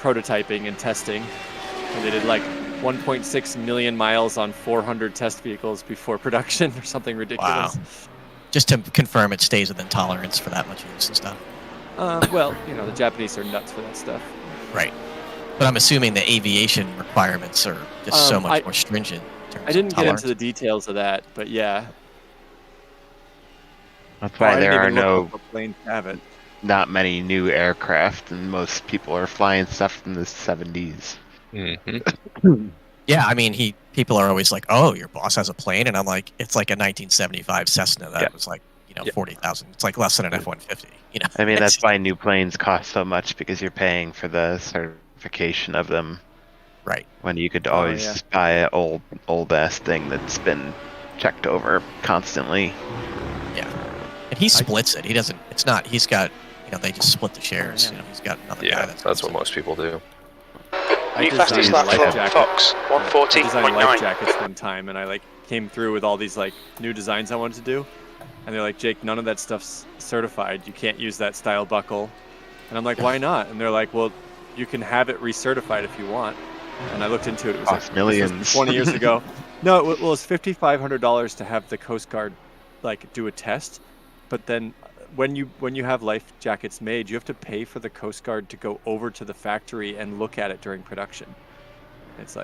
prototyping and testing. And they did like 1.6 million miles on 400 test vehicles before production or something ridiculous. Wow. Just to confirm it stays within tolerance for that much use and stuff. Well, the Japanese are nuts for that stuff. Right. But I'm assuming the aviation requirements are just so much more stringent. I didn't get into the details of that, but yeah. That's why there are not many new aircraft, and most people are flying stuff from the 70s. Mm-hmm. Yeah, I mean, people are always like, "Oh, your boss has a plane," and I'm like, "It's like a 1975 Cessna that was like, $40,000. It's like less than an F-150." I mean, that's why new planes cost so much, because you're paying for the certification of them. Right. When you could always buy an old ass thing that's been checked over constantly. Yeah. And he splits it. He doesn't. It's not. He's got. They just split the shares. He's got another guy. That's what most people do. New fastest lap for Fox, 140.9. I designed life jackets one time, and I came through with all these new designs I wanted to do, and they're like, "Jake, none of that stuff's certified. You can't use that style buckle." And I'm like, "Why not?" And they're like, "Well, you can have it recertified if you want." And I looked into it. It was like millions. 20 years ago. No, it was $5,500 to have the Coast Guard do a test, but then when you have life jackets made, you have to pay for the Coast Guard to go over to the factory and look at it during production. It's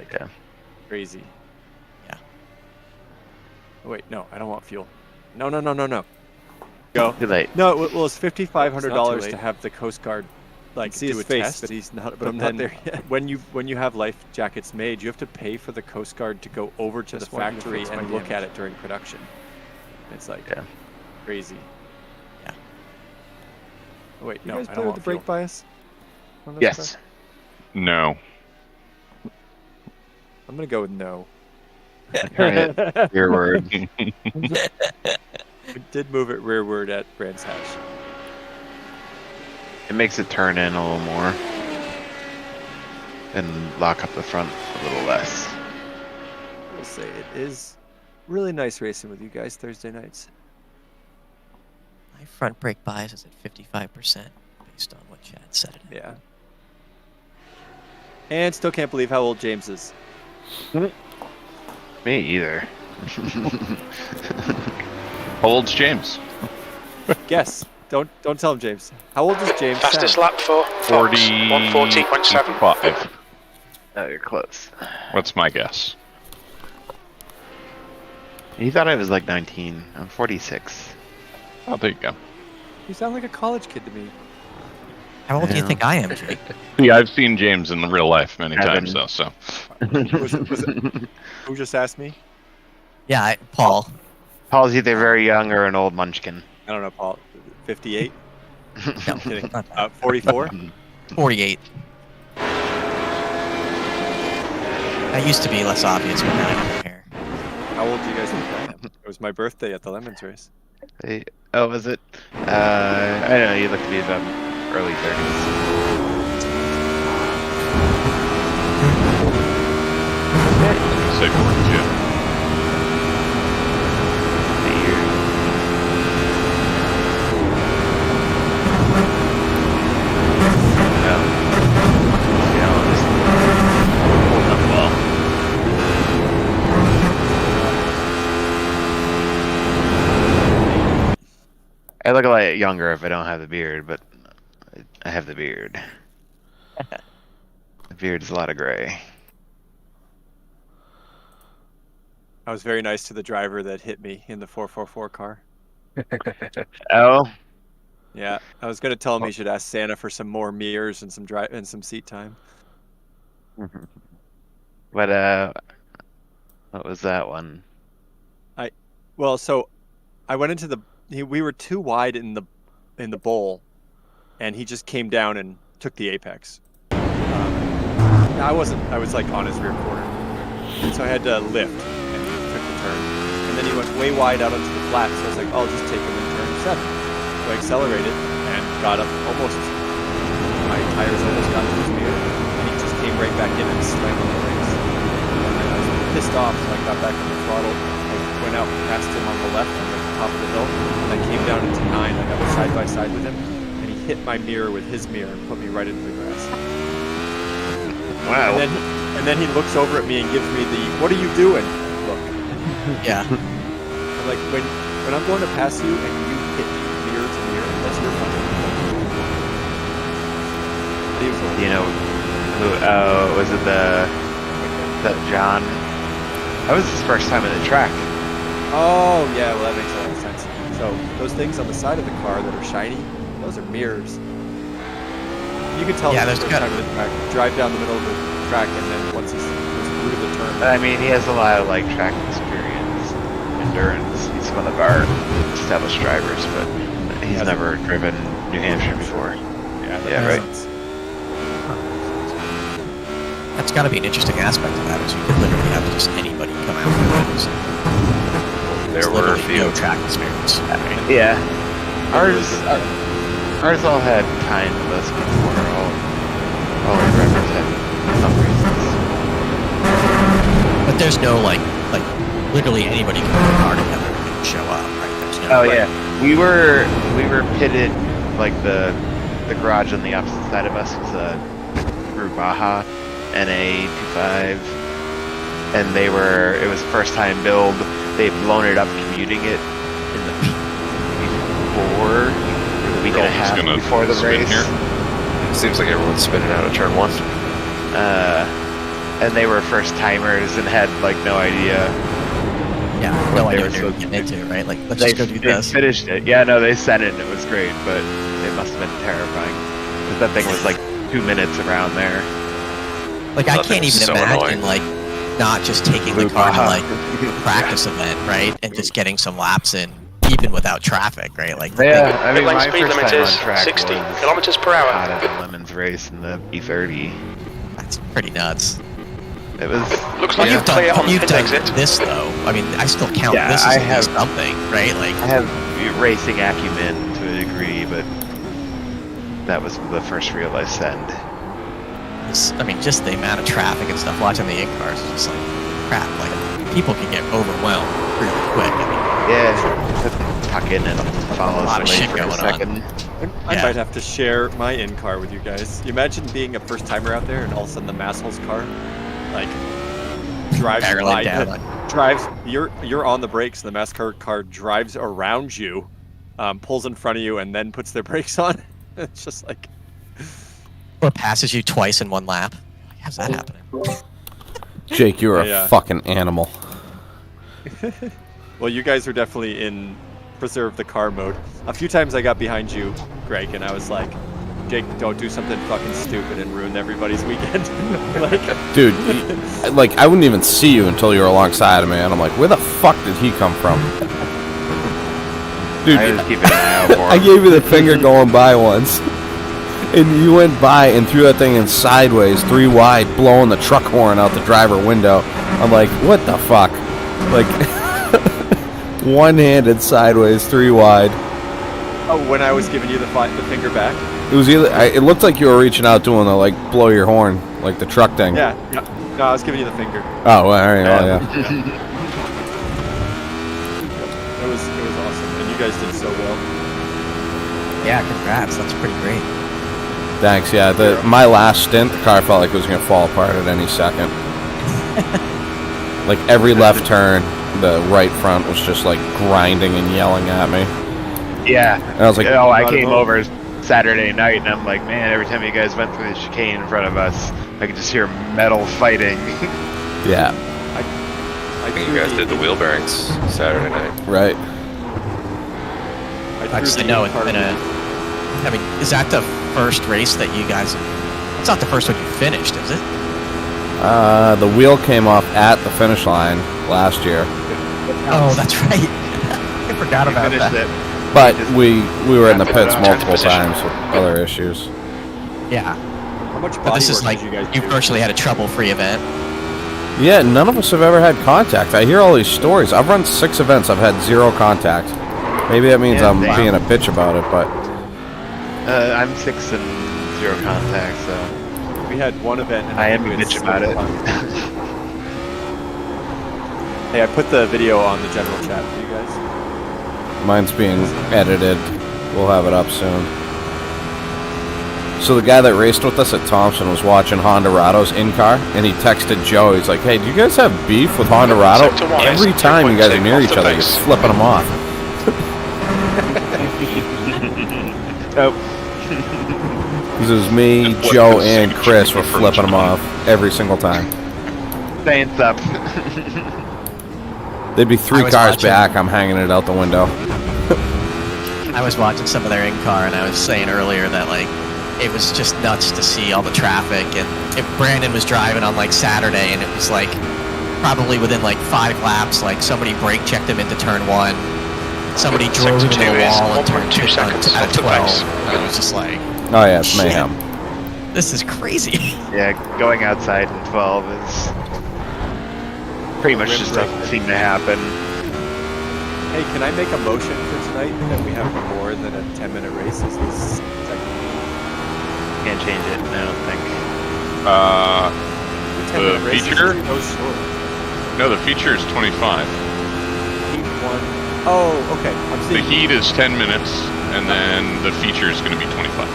crazy. Yeah. Oh, wait, no, I don't want fuel. No. Go. Too late. No, it was $5,500 to have the Coast Guard do a test. But he's not. But I'm not there yet. When you have life jackets made, you have to pay for the Coast Guard to go over to the factory and look at it during production. It's crazy. Yeah. Oh, wait, You no, guys I play don't with want the brake fuel. bias? on this Yes. car? No. I'm gonna go with no. Alright, your word. We did move it rearward at Brands Hatch. It makes it turn in a little more. And lock up the front a little less. I will say it is really nice racing with you guys Thursday nights. My front brake bias is at 55% based on what Chad said it. Yeah. And still can't believe how old James is. Me either. How old's James? Guess. Don't tell him, James. How old is James? Fastest sound? lap for Fox, 140.7. 45. Oh, you're close. What's my guess? He thought I was like 19. I'm 46. Oh, there you go. You sound like a college kid to me. How old do you Yeah. think I am, Jake? See, I've seen James in real life many times, though, so. Was it, who just asked me? Yeah, Paul. Paul's either very young or an old munchkin. I don't know, Paul. 58? No, I'm kidding. not that. 44? 48. That used to be less obvious, but now I don't care. How old do you guys think I am? It was my birthday at the Lemons race. Hey, oh, was it? I don't know. You look to be about early 30s. Say 42. I look a lot younger if I don't have the beard, but I have the beard. The beard is a lot of gray. I was very nice to the driver that hit me in the 444 car. Oh? Yeah, I was going to tell him he should ask Santa for some more mirrors and some seat time. But, what was that one? Well, so I went into we were too wide in the bowl, and he just came down and took the apex. I was like on his rear quarter, and so I had to lift, and he took the turn, and then he went way wide out onto the flat. So I was like, I'll just take him in turn 7. So I accelerated and got up almost. My tires almost got to his mirror, and he just came right back in and slammed on the brakes. And I was pissed off, so I got back on the throttle. I went out past him on the left on the top of the hill, and I came down into 9. I got side by side with him, and he hit my mirror with his mirror and put me right into the grass. Wow. And then he looks over at me and gives me the "What are you doing?" look. Yeah. I'm like, when I'm going to pass you and you hit mirror to mirror, that's your fault. He was like, You know, who? Was it that John? That was his first time in the track. oh yeah, well that makes a lot of sense. So those things on the side of the car that are shiny, those are mirrors. You can tell Yeah, it's there's the first time in the track. Drive down the middle of the track, and then once he's through the turn. I mean, he has a lot of like track experience, endurance. He's one of our established drivers, but he's never driven New Hampshire before. Yeah, right. That's got to be an interesting aspect of that, is you could literally have just anybody come out with it. There were a few. No track experience. Right? Yeah. Ours all had time with us before. All our drivers had some reasons. But there's no like literally anybody can put a car together and show up, right? There's no, Oh yeah, we were pitted, like the garage on the opposite side of us was a Baja NA25, and it was first time build. They'd blown it up, commuting it in the week and a half before the race. Here. It seems like everyone's spinning out of turn 1. And they were first timers and had like no idea. Yeah, no idea what they were getting into, right? Like, let's just go do They this. finished it. Yeah, no, they sent it and it was great, but it must have been terrifying. Because that thing was like 2 minutes around there. Like, I can't even imagine, like, not just taking the car to, like, a practice event, right? And just getting some laps in, even without traffic, right? Like, Yeah, I mean, Pit lane my speed first limit time is on track 60 was kilometers per hour. out of the Lemons race in the E30. that's pretty nuts. It was. Looks Well, like you've clear on done pit this, exit. though. I mean, I still count Yeah, this I as at least have- something, right? Like, I have racing acumen to a degree, but that was the first real I send. I mean, just the amount of traffic and stuff watching the in-cars is just like, crap. Like, people can get overwhelmed really quick. I mean, Yeah, tuck in and follow A lot of somebody shit for going a on. second. I Yeah. might have to share my in-car with you guys. You imagine being a first timer out there and all of a sudden the Massholes car, like, drives barreling by, down. drives, you're on the brakes and the NASCAR car drives around you, pulls in front of you and then puts their brakes on. It's just like, Or passes you twice in one lap. How's that happening? Jake, you're Yeah. a fucking animal. well, you guys are definitely in preserve the car mode. A few times I got behind you, Greg, and I was like, Jake, don't do something fucking stupid and ruin everybody's weekend. Like, Dude, like, I wouldn't even see you until you were alongside of me, and I'm like, where the fuck did he come from? Dude, I was keeping an eye out for I him. gave you the finger going by once, and you went by and threw that thing in sideways, 3 wide, blowing the truck horn out the driver window. I'm like, what the fuck? Like, one-handed sideways, 3 wide. oh, when I was giving you the finger back. It was either. It looked like you were reaching out doing the like blow your horn, like the truck thing. Yeah, no, I was giving you the finger. Oh, well, all right, well, yeah. It was awesome, and you guys did so well. Yeah, congrats. That's pretty great. Thanks. Yeah, my last stint, the car felt like it was gonna fall apart at any second. Like every left turn, the right front was just like grinding and yelling at me. Yeah. And I was like, Oh, I came over Saturday night and I'm like, man, every time you guys went through the chicane in front of us, I could just hear metal fighting. yeah, I think you guys did the wheel bearings Saturday night. right. I know it's been a. I mean, is that the first race that you guys? It's not the first one you finished, is it? The wheel came off at the finish line last year, Oh, that's right. I forgot We about finished that. it. but we were in the pits Turn to multiple position. times with other issues. Yeah, How much but body this is work like did you guys you do? virtually had a trouble-free event. Yeah, none of us have ever had contact. I hear all these stories. I've run 6 events. I've had 0 contact. Maybe that means Yeah, I'm same. being a bitch about it, but I'm 6 and 0 contact, so We had one event, and I am think a we bitch had about it. 6 Hey, I put the video on the general chat for you guys. mine's being edited. We'll have it up soon. So the guy that raced with us at Thompson was watching Hondurado's in-car, and he texted Joe. He's like, "Hey, do you guys have beef with Hondurado? Every time you guys are near each other, you're flipping them off." Oh. Because it was me, Joe, and Chris were flipping them off every single time. Saints up. They'd be 3 cars back. I'm hanging it out the window. I was watching some of their in-car, and I was saying earlier that, like, it was just nuts to see all the traffic. And if Brandon was driving on, like, Saturday, and it was, like, probably within, like, 5 laps, like, somebody brake checked him into turn 1. Somebody drove into the wall and turned 2 seconds out of 12. And it was just like... Oh, yeah, it's mayhem. This is crazy. Yeah, going outside in 12 is... pretty much just doesn't seem to happen. Hey, can I make a motion for tonight that we have more than a 10-minute race? Is this Can't change it, I don't think. The feature? Oh, sure. No, the feature is 25. Heat 1. Oh, okay. I'm The seeing heat is 10 minutes, and then the feature is going to be 25.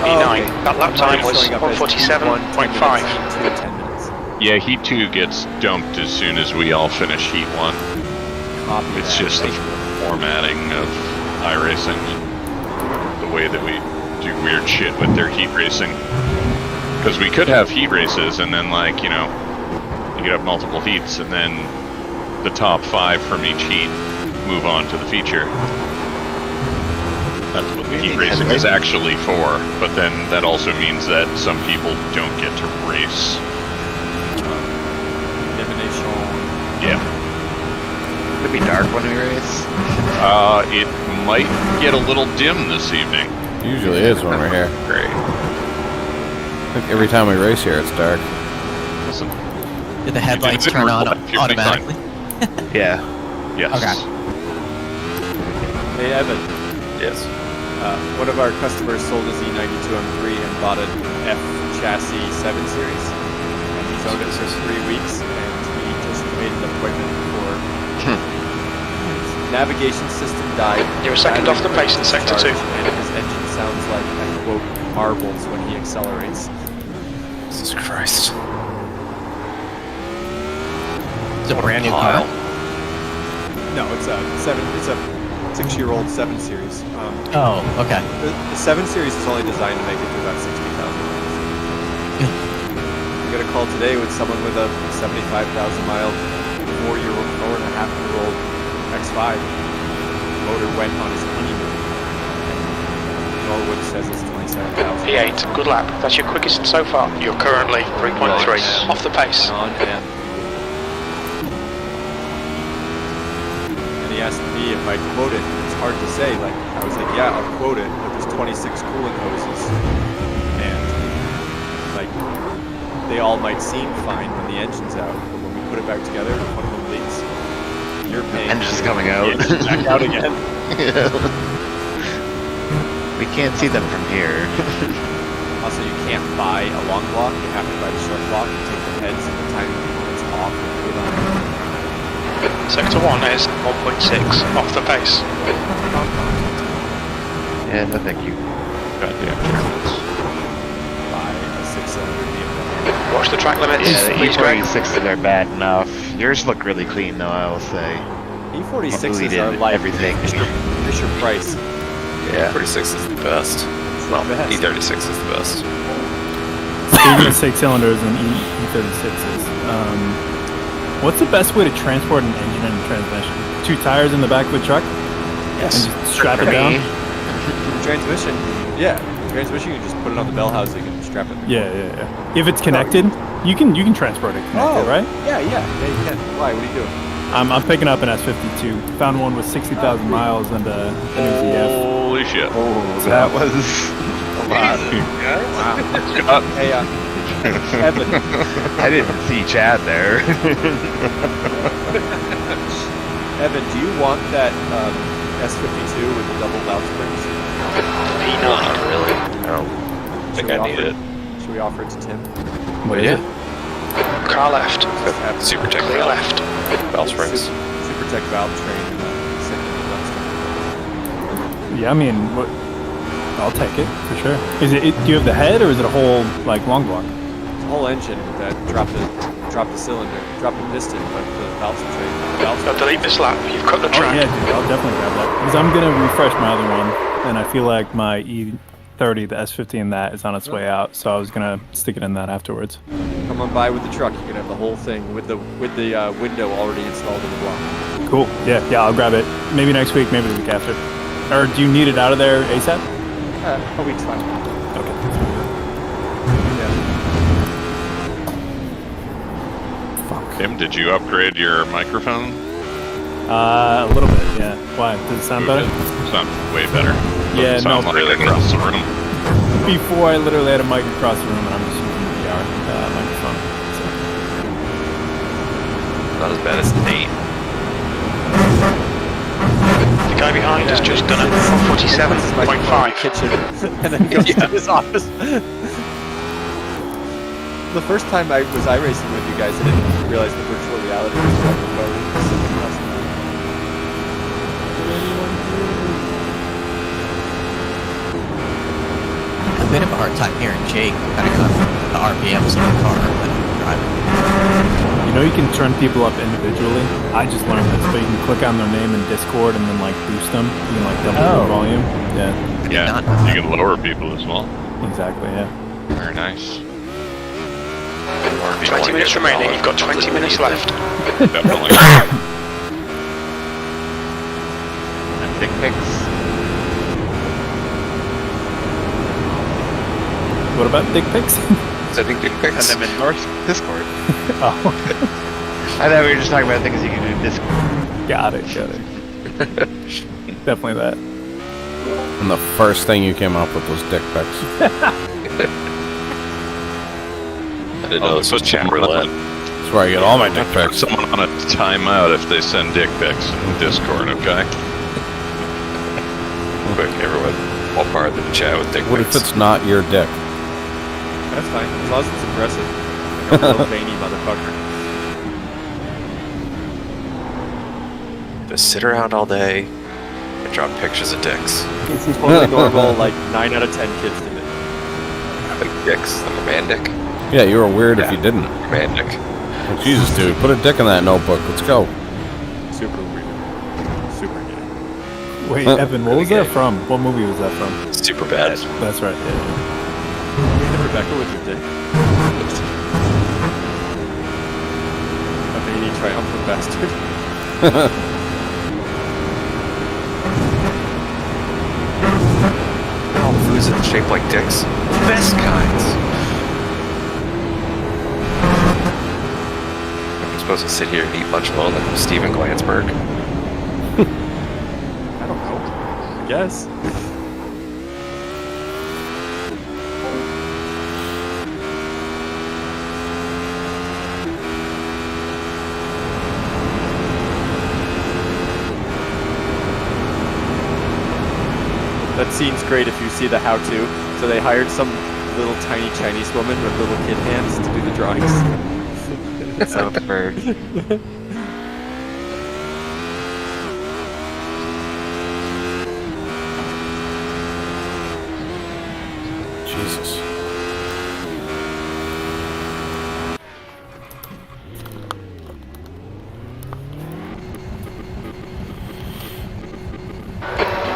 E9. That lap time was 147.5. 10 minutes. Yeah, heat 2 gets dumped as soon as we all finish heat 1. Copy It's that. just the formatting of iRacing, the way that we do weird shit with their heat racing. Because we could have heat races and then, like, you know, you could have multiple heats and then the top 5 from each heat move on to the feature. That's what the heat racing is actually for, but then that also means that some people don't get to race. Elimination. Yeah. It'll be dark when we race. It might get a little dim this evening. Usually is when we're here. Great. I think every time we race here, it's dark. Listen. Did the headlights turn on automatically? Yeah. Yes. Okay. Hey, Evan. Yes. One of our customers sold his E92 M3 and bought an F chassis 7 Series. And he's owned it for 3 weeks, and he just made an appointment for his navigation system died. You're a second off the pace in sector 2. And his engine sounds like, I quote, marbles when he accelerates. Jesus Christ. It's a brand new car. No, it's a 6-year-old 7 Series. Oh, okay. The 7 Series is only designed to make it to about 60,000 miles. I got a call today with someone with a 75,000 mile, 4.5-year-old X5. Motor went on his honeymoon. Norwood says it's 27,000. P8, good lap. That's your quickest so far. You're currently 3.3 off the pace. On and he asked me if I quote it. It's hard to say. Like, I was like, yeah, I'll quote it, but there's 26 coolant hoses, and like they all might seem fine when the engine's out, but when we put it back together, if one of them leaks, you're paying. Engine's coming out. The engine's back out again. We can't see them from here. Also, you can't buy a long block. You have to buy the short block and take the heads and the tiny components off and put it on. Sector 1 is 1.6 off the pace. Yeah, no thank you. Goddamn. Buy a 6-cylinder vehicle. Watch the track limits. Yeah, the Please, Greg. E46s are bad enough. Yours look really clean though, I will say. E46s are like everything. Fisher Price. Yeah. 46 is the best. Well, best. E36 is the best. Speaking of 6 cylinders and E36s, what's the best way to transport an engine and transmission? 2 tires in the back of a truck? Yes. And just strap it down? Transmission. Yeah. Transmission, you can just put it on the bell housing and strap it. Yeah. If it's connected, you can transport it connected, right? Yeah, you can. Why? What are you doing? I'm picking up an S52. Found one with 60,000 miles and a new ZF. Holy shit. Oh, that was a lot. Wow. Hey, Evan. I didn't see Chad there. Evan, do you want that S52 with the double valve springs? P9. Not really. I don't think I need it. Should we offer it to Tim? What is it? Car left. Super tech Clear left. valve springs. Super Tech valve train. Yeah, I mean, what? I'll take it for sure. Is it? Do you have the head, or is it a whole like long block? The whole engine with that drop the cylinder, drop the piston, but the valve straight. Now delete this lap. You've cut the Oh track. yeah, dude, I'll definitely grab that because I'm gonna refresh my other one, and I feel like my E30, the S50, that is on its way out. So I was gonna stick it in that afterwards. Come on by with the truck. You can have the whole thing with the window already installed in the block. Cool. Yeah, I'll grab it. Maybe next week, maybe the week after. Or do you need it out of there ASAP? A week's fine. Okay. Yeah. Tim, did you upgrade your microphone? A little bit, yeah. Why? Does it sound better? Sounds way better. Yeah, Doesn't sound no, like really across the room. Before I literally had a mic across the room, and I'm just using the VR microphone. So. Not as bad as Nate. The guy behind has just done a This is my 147.5. kitchen, and then goes to his office. The first time I was iRacing with you guys, I didn't realize the virtual reality was fucking going. A bit of a hard time hearing Jake, depending on the RPMs of the car when I'm driving. You know you can turn people up individually? I just learned this, but you can click on their name in Discord and then like boost them. You can like double their volume. Yeah, Yeah, not know you can lower people as well. exactly, yeah. Very nice. 20 minutes remaining. You've got 20 minutes left. Definitely. And dick pics. What about dick pics? Sending dick pics. Send them in North Discord. Oh, I thought we were just talking about things you can do in Discord. got it. Definitely that. And the first thing you came up with was dick pics. I didn't know this was chat roulette. That's where I get all my dick pics. Someone on a timeout if they send dick pics in Discord, okay? Quick, everyone. All part of the chat with dick What if pics. it's not your dick? That's fine, as long as it's impressive. Like a little veiny motherfucker. Just sit around all day and draw pictures of dicks. It's totally normal, like 9 out of 10 kids did it. Like dicks. Like a man dick. Yeah, you were weird if you didn't. Man dick. Well, Jesus, dude, put a dick in that notebook. Let's go. Super weird. Super gay. Wait, Evan, what was that from? What movie was that from? Super bad. That's right, yeah. Rebecca with your dick. A veiny triumphant bastard. All foods that are shaped like dicks. Best kinds. I'm supposed to sit here and eat lunch alone like Steven Glansberg. I don't know. I guess. That scene's great if you see the how-to. So they hired some little tiny Chinese woman with little kid hands to do the drawings. So for Jesus.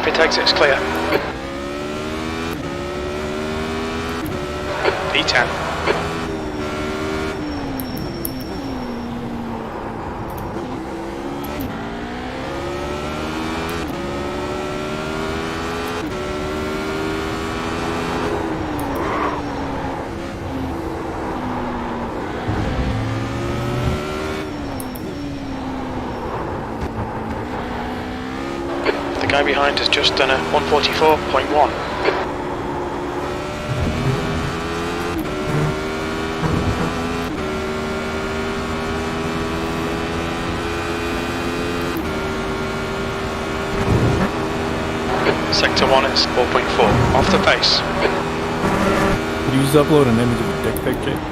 Pit exit's clear. P10. The guy behind has just done a 144.1. Sector 1 is 4.4, off the pace. Could you just upload an image of a dick pic, Jake?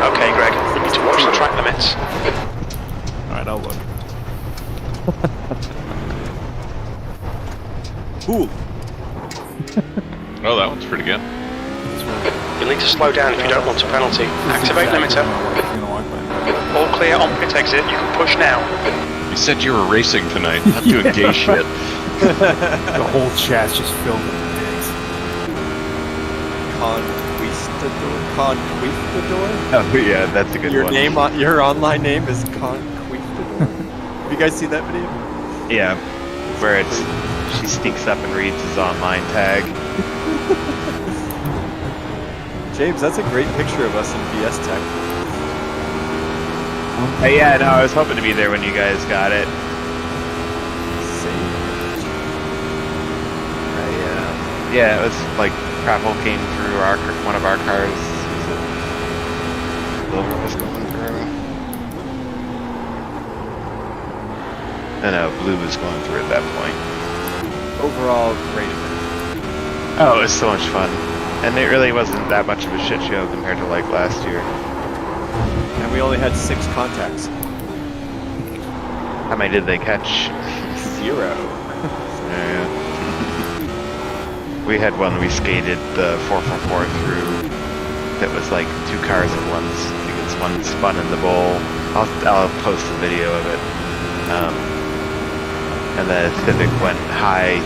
Okay, Greg, you need to watch the track limits. Alright, I'll look. cool. Oh, that one's pretty good. You'll need to slow down if you don't want a penalty. Activate limiter. All clear on pit exit. You can push now. You said you were racing tonight, not doing gay shit. The whole chat's just filled with dicks. Conquistador? Oh yeah, that's a good Your one. your online name is Conquistador. Have you guys seen that video? Yeah, where she sneaks up and reads his online tag. James, that's a great picture of us in VS Tech. Yeah, no, I was hoping to be there when you guys got it. Yeah, it was like gravel came through one of our cars. Silver was going through. No, blue was going through at that point. Overall, great event. Oh, it was so much fun. And it really wasn't that much of a shit show compared to like last year. And we only had 6 contacts. How many did they catch? 0. Yeah. We had one we skated the 444 through that was like 2 cars at once because one spun in the bowl. I'll post a video of it. And the Civic went high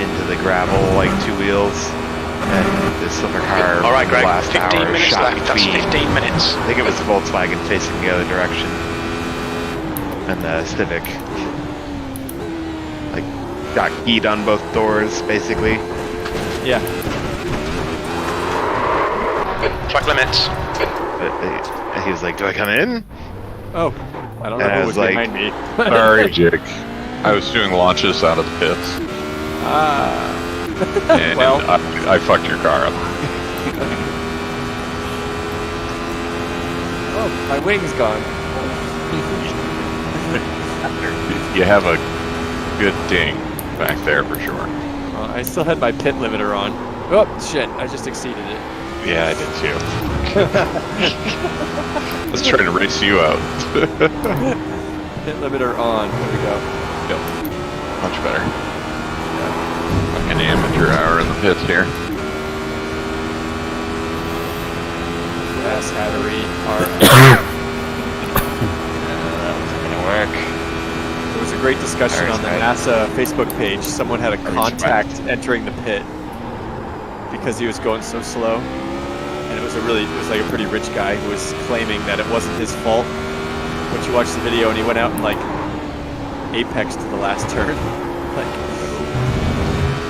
into the gravel like 2 wheels. And the silver car All right, Greg. last 15 hour minutes shot left. That's between. 15 minutes. I think it was the Volkswagen facing the other direction. And the Civic like got keyed on both doors basically. Yeah. Track limits. But he was like, "Do I come in?" Oh, I don't know And I who was was like- behind me. Sorry, Jake. I was doing launches out of the pits, and Well. I fucked your car up. Oh, my wing's gone. You have a good ding back there for sure. I still had my pit limiter on. Oh, shit, I just exceeded it. Yeah, I did too. I was trying to race you out. Pit limiter on. There we go. Yep. Much better. An amateur hour in the pits here. Gas hattery. That wasn't gonna work. There was a great discussion on the NASA Facebook page. Someone had a contact entering the pit because he was going so slow. And it was like a pretty rich guy who was claiming that it wasn't his fault. But you watch the video and he went out and like apexed the last turn. Like,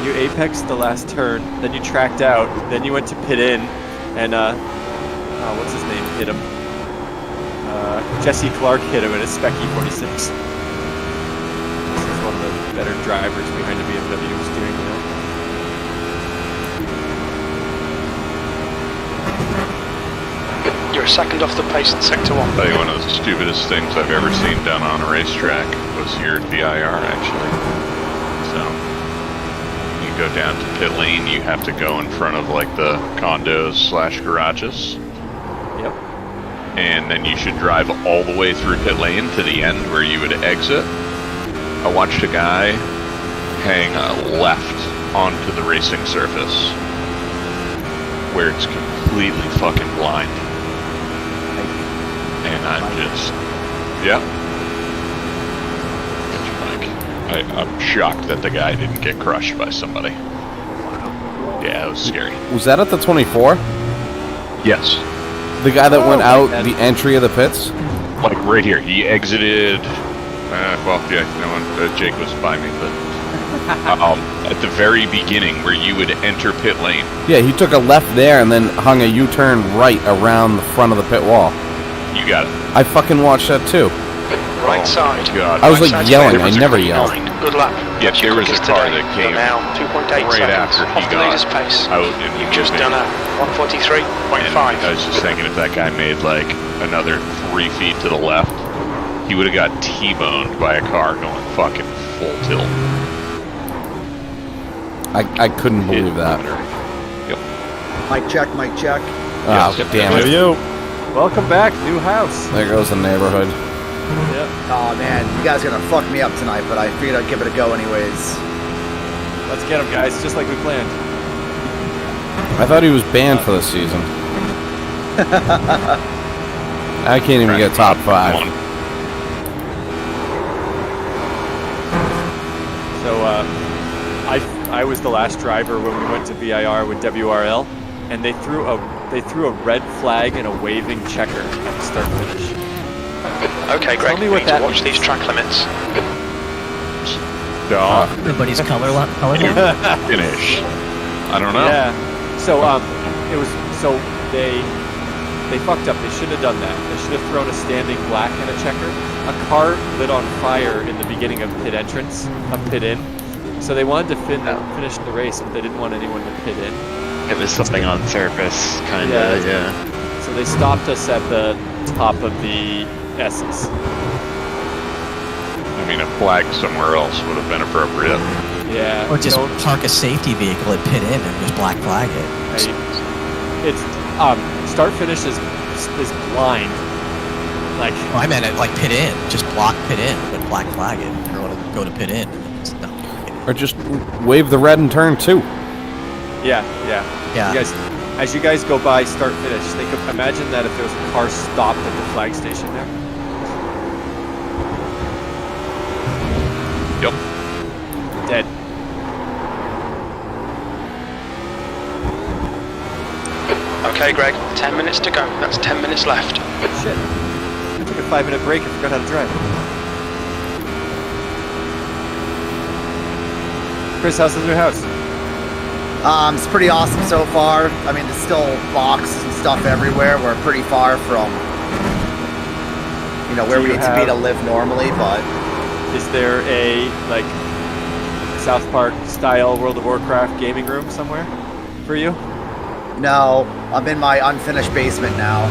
you apexed the last turn, then you tracked out, then you went to pit in, and what's his name hit him? Jesse Clark hit him in a Spec E46. This is one of the better drivers behind the BMW steering wheel. You're a second off the pace in sector 1. I'll tell you, one of the stupidest things I've ever seen done on a racetrack was here at the IR, actually. So, you go down to pit lane, you have to go in front of like the condos / garages. Yep. And then you should drive all the way through pit lane to the end where you would exit. I watched a guy hang left onto the racing surface where it's completely fucking blind. And I'm just, yeah. I'm shocked that the guy didn't get crushed by somebody. Yeah, it was scary. Was that at the 24? Yes. The guy that went out man. the entry of the pits? Like right here. He exited, Jake was by me, but at the very beginning where you would enter pit lane. Yeah, he took a left there and then hung a U-turn right around the front of the pit wall. You got it. I fucking watched that too. Right side. God. I was like Right side's yelling. clear. I never yelled. Good luck. Yeah, That's there your was a quickest car today. that came You're now 2.8 right seconds after he off the got leader's pace. out in You've just moving. done a 143.5. And I was just thinking if that guy made like another 3 feet to the left, he would have got T-boned by a car going fucking full tilt. I couldn't believe that. Yep. Mic check, mic check. Oh, Yep. damn it. You. Welcome back, new house. There goes the neighborhood. Yep. Oh man, you guys are gonna fuck me up tonight, but I figured I'd give it a go anyways. Let's get him, guys, just like we planned. I thought he was banned for the season. I can't even get top 5. So I was the last driver when we went to VIR with WRL, and they threw a red flag and a waving checker at the start finish. Okay, Greg, Tell me we what need that to watch means. these track limits. Dog Everybody's color finish. I don't know. Yeah. So it was so they fucked up. They shouldn't have done that. They should have thrown a standing black and a checker. A car lit on fire in the beginning of pit entrance, pit in. So they wanted to finish the race, but they didn't want anyone to pit in. It was something on surface, kind of. Yeah. So they stopped us at the top of the S's. I mean, a flag somewhere else would have been appropriate. Yeah. Or just don't- park a safety vehicle and pit in and just black flag it. It's start finish is blind. Like Oh, I meant it like pit in. Just block pit in, but black flag it. If you want to go to pit in. It's not- Or just wave the red in turn 2. yeah. Yeah. You guys, as you guys go by start finish, imagine that if there was a car stopped at the flag station there. Yep. Dead. Okay, Greg, 10 minutes to go. That's 10 minutes left. Shit. I took a 5-minute break and forgot how to drive. Chris, how's the new house? It's pretty awesome so far. I mean, there's still boxes and stuff everywhere. We're pretty far from, where we need to be to live normally, but Is there a like South Park style World of Warcraft gaming room somewhere for you? no, I'm in my unfinished basement now.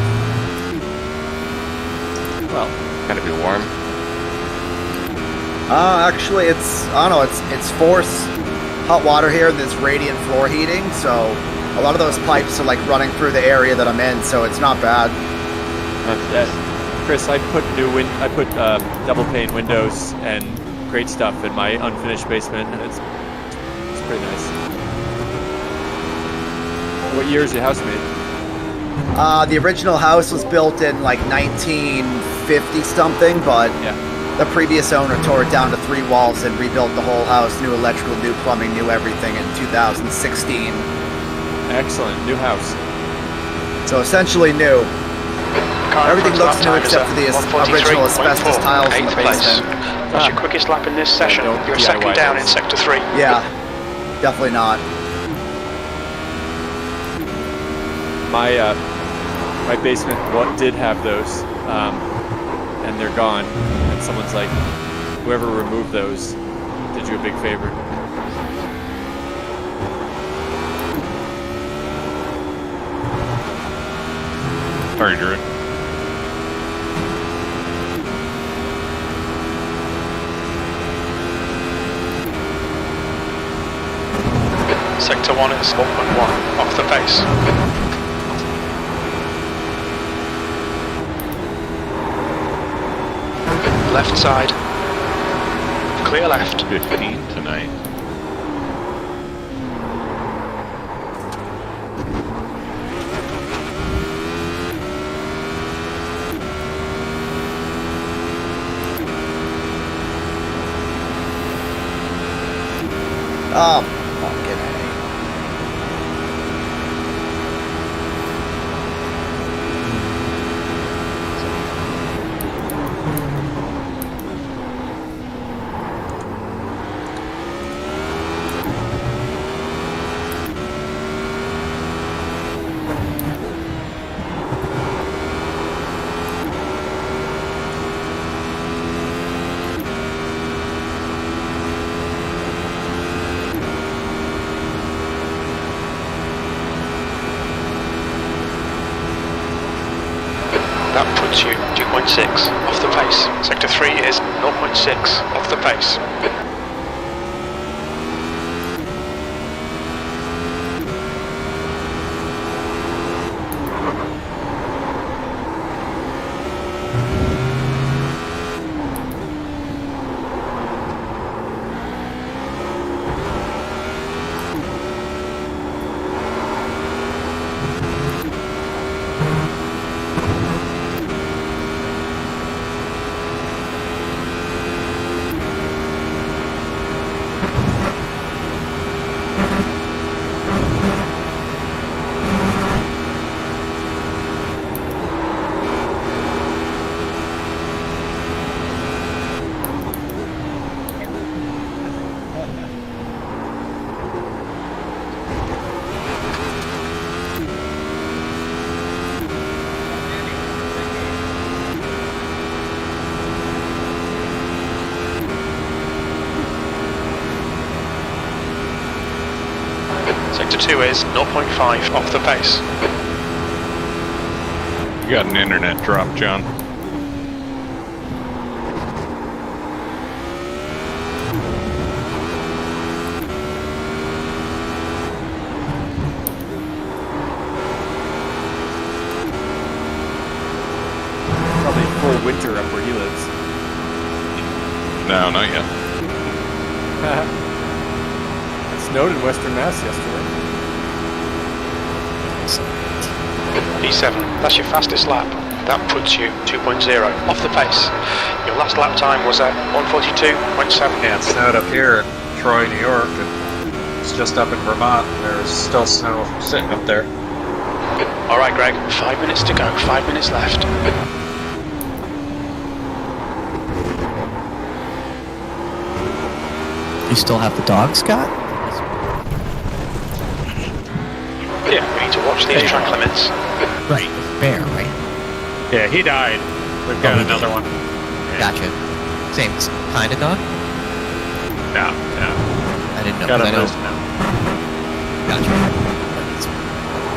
Well, Gotta be warm. Actually, it's forced hot water here, and there's radiant floor heating, so a lot of those pipes are like running through the area that I'm in, so it's not bad. yeah. Chris, I put double pane windows and great stuff in my unfinished basement, and it's pretty nice. What year is your house made? The original house was built in like 1950 something, but Yeah. the previous owner tore it down to 3 walls and rebuilt the whole house, new electrical, new plumbing, new everything in 2016. Excellent. New house. So essentially new. Everything looks new except for the original asbestos tiles in the 8th place. basement. That's your quickest lap in this session. don't You're DIY second down in those. sector 3. Yeah, definitely not. My basement did have those, and they're gone. And someone's like, whoever removed those did you a big favor. Sorry, Drew. Sector 1 is 0.1 off the pace. Left side. Clear left. 15 tonight. Oh, fucking A. That puts you 2.6 off the pace. Sector 3 is 0.6 off the pace. 2 is 0.5 off the pace. You got an internet drop, John. Probably full winter up where he lives. No, not yet. It snowed in Western Mass yesterday. P7, that's your fastest lap. That puts you 2.0 off the pace. Your last lap time was at 142.7. Yeah, it snowed up here in Troy, New York, and it's just up in Vermont. There's still snow sitting up there. All right, Greg, 5 minutes to go, 5 minutes left. You still have the dog, Scott? Yeah, we need to watch these track limits. Right. Bear, right? Yeah, he died. We've got another one. Gotcha. Same kind of dog? No. I didn't know. Got 'cause I him know. loose now. Gotcha.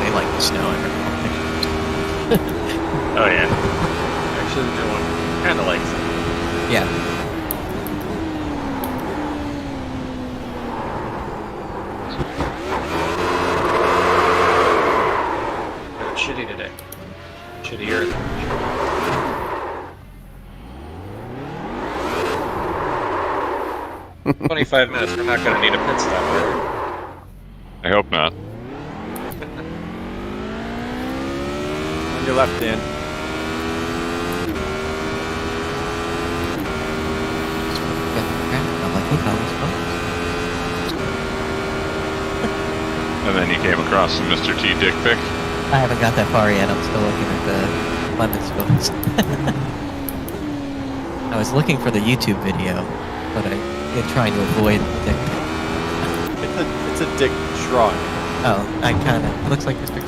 They like the snow. I remember. Oh, yeah. Actually, the new one kind of likes it. Yeah. It's shitty today. Shittier. 25 minutes. We're not going to need a pit stop, are we? I hope not. On your left, Dan. I'm like, hey, fellas, And then you came across some Mr. T dick pic. I haven't got that far yet. I'm still looking at the London's photos. I was looking for the YouTube video, but I'm trying to avoid the dick pic. It's a dick shrug. Oh, I kind of looks like Mr. T.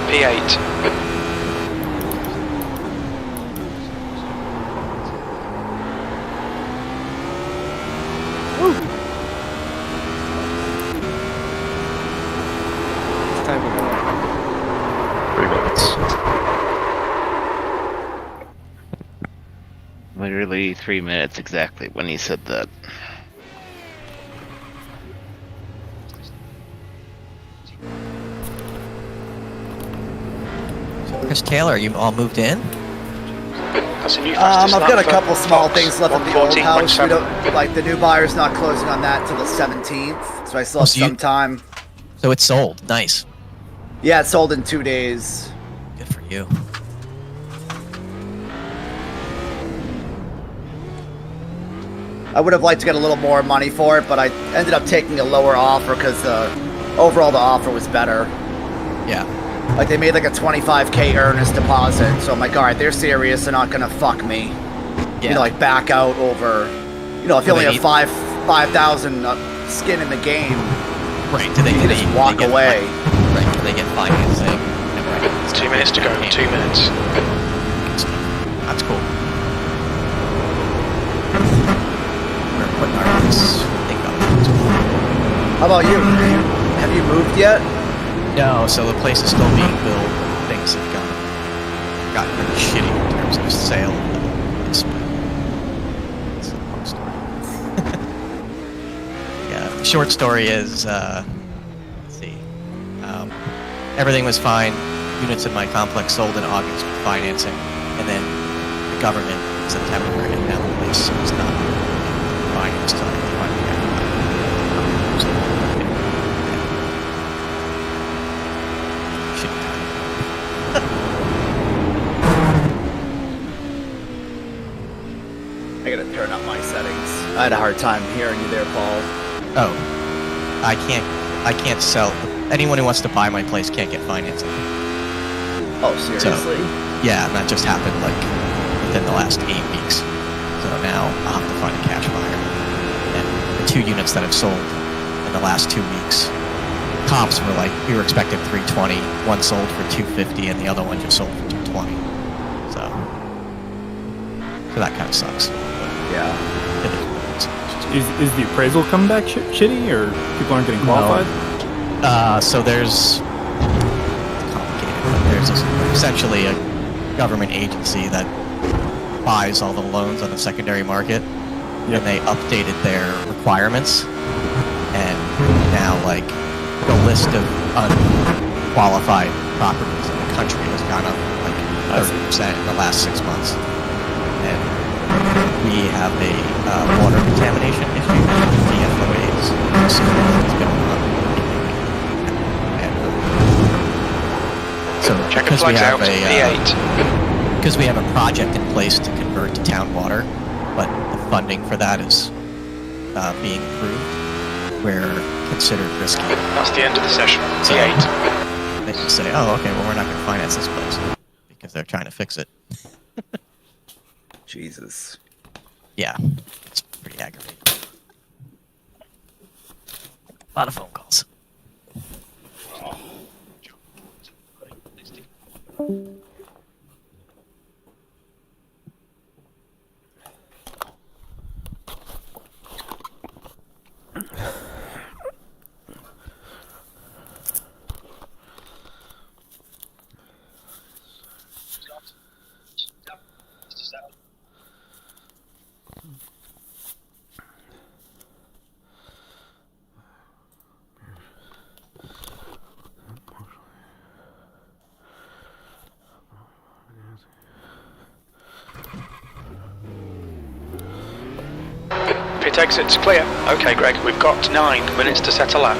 P8. It's time to go. 3 minutes. Literally 3 minutes exactly when he said that. Chris Taylor, you all moved in? That's a new fastest I've lap got a for couple small Fox, things left at the old house. We 114.7. don't, like the new buyer's not closing on that till the 17th, so I still have so you- some time. So it's sold. Nice. Yeah, it sold in 2 days. Good for you. I would have liked to get a little more money for it, but I ended up taking a lower offer because overall the offer was better. Yeah. Like they made like a 25K earnest deposit, so I'm like, all right, they're serious. They're not gonna fuck me. Yeah. You know, like back out over. You know, if you Well, only they have need- 5,000 skin in the game, Right. Do they, you do can just they, walk they get away. Right. Do they get financing? Right. 2 minutes to go, 2 minutes. That's cool. We're putting our thing up. How about you? Have you moved yet? No, so the place is still being built. Things have gotten pretty shitty in terms of sale. It's a long story. Yeah, the short story is, let's see. Everything was fine. Units in my complex sold in August with financing, and then the government in September, and now the place is not financed. So I finally got it. So, shitty time. I gotta turn up my settings. I had a hard time hearing you there, Paul. Oh, I can't sell. Anyone who wants to buy my place can't get financing. Oh, seriously? Yeah, and that just happened like within the last 8 weeks. So now I'll have to find a cash buyer. And the 2 units that have sold in the last 2 weeks comps were like, we were expecting 320. One sold for 250, and the other one just sold for 220. So that kind of sucks. Yeah. It is what it is. Is the appraisal coming back shitty, or people aren't getting qualified? So there's it's complicated, but there's essentially a government agency that buys all the loans on the secondary market, and they updated their requirements, and now like the list of unqualified properties in the country has gone up like 30% in the last 6 months, and we have a water contamination issue. The FOAs has been on. So Check because flags out E8. because we have a project in place to convert to town water, but the funding for that is being approved, we're considered risky. That's the end of the session. So E8. they can say, oh, okay, well, we're not going to finance this place because they're trying to fix it. Jesus. Yeah, it's pretty aggravating. A lot of phone calls. Pit exit's clear. Okay, Greg, we've got 9 minutes to set a lap.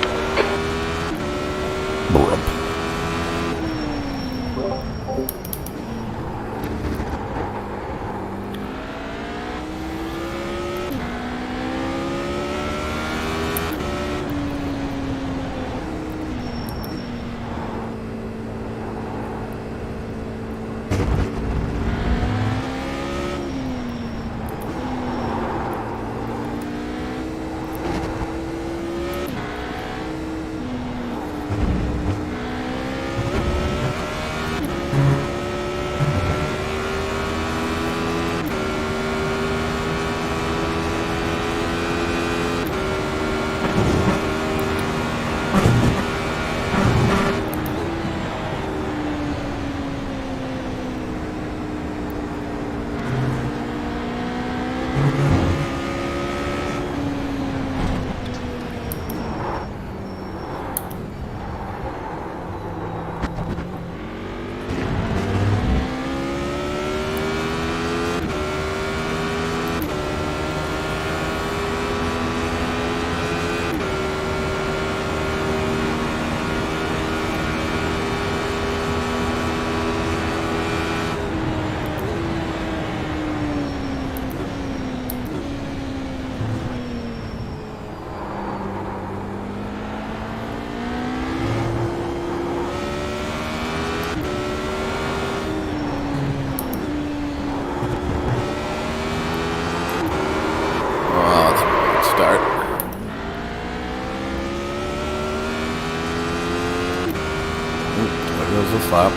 Flop.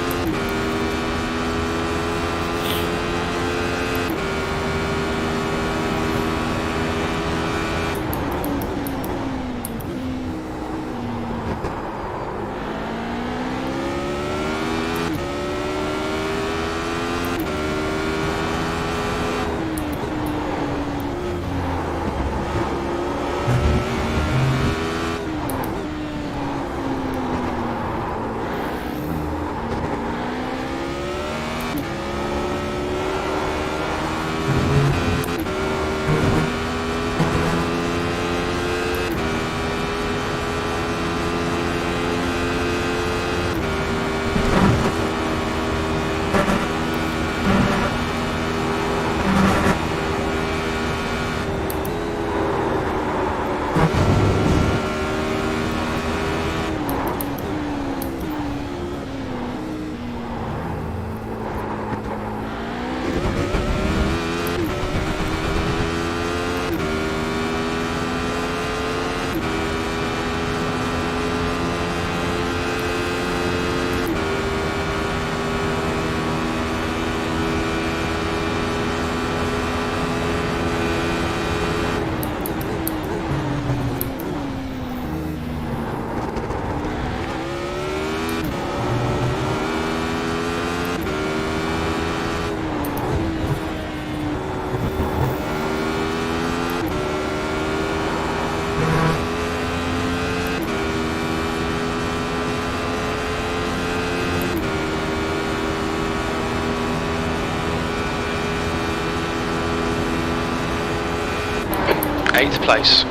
8th place.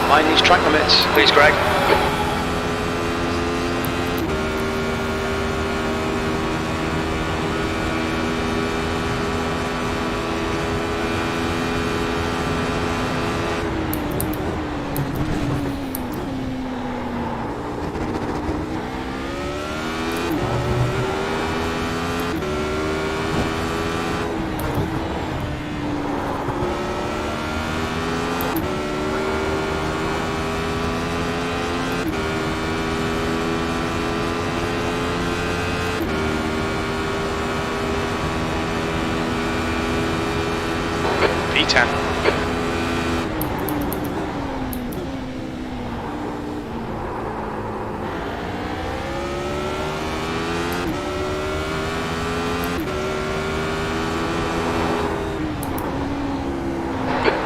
Mind these track limits, please, Greg. P10.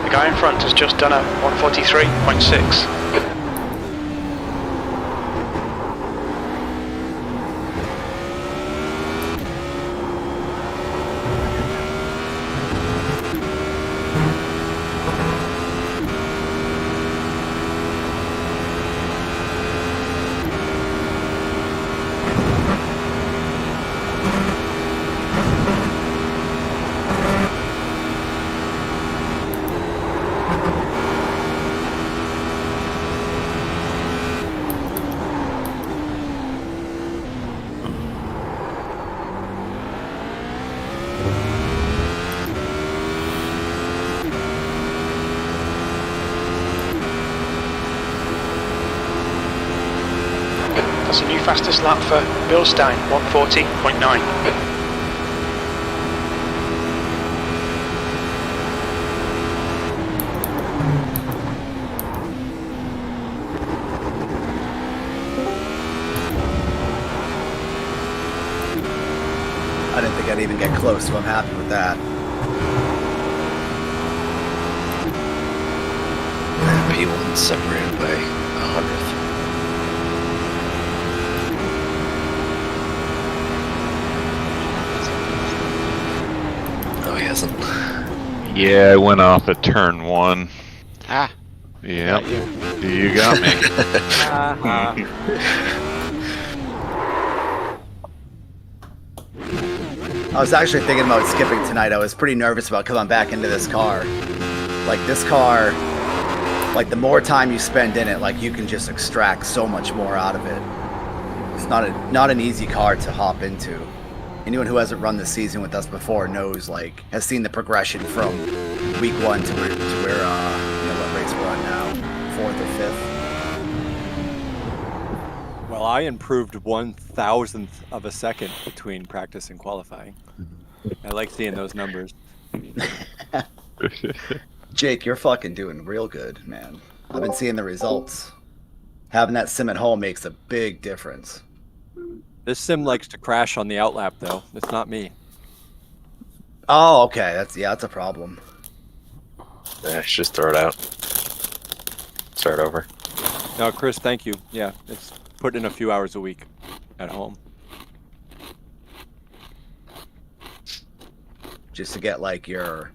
The guy in front has just done a 143.6. That's a new fastest lap for Bilstein, 140.9. I didn't think I'd even get close, so I'm happy with that. But he wasn't separated by 100th. Oh, he hasn't. Yeah, I went off at turn 1. Ah. Yep. You got me. I was actually thinking about skipping tonight. I was pretty nervous about coming back into this car. Like, this car, like, the more time you spend in it, like, you can just extract so much more out of it. It's not an easy car to hop into. Anyone who hasn't run this season with us before knows, like, has seen the progression from week 1 to where you know, what race we're on now, 4th or 5th. Well, I improved 1,000th of a second between practice and qualifying. I like seeing those numbers. Jake, you're fucking doing real good, man. I've been seeing the results. Having that sim at home makes a big difference. This sim likes to crash on the outlap, though. It's not me. Oh, okay. That's a problem. Yeah, just throw it out. Start over. No, Chris, thank you. Yeah, it's put in a few hours a week at home. Just to get like your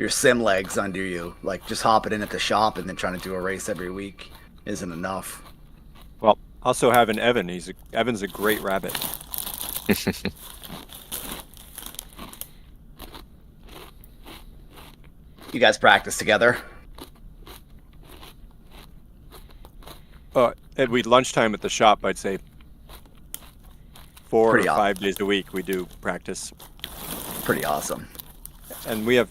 sim legs under you, like just hopping in at the shop and then trying to do a race every week isn't enough. Well, also having Evan. Evan's a great rabbit. You guys practice together? we lunchtime at the shop, I'd say 4 Pretty or awesome. 5 days a week we do practice. Pretty awesome. And we have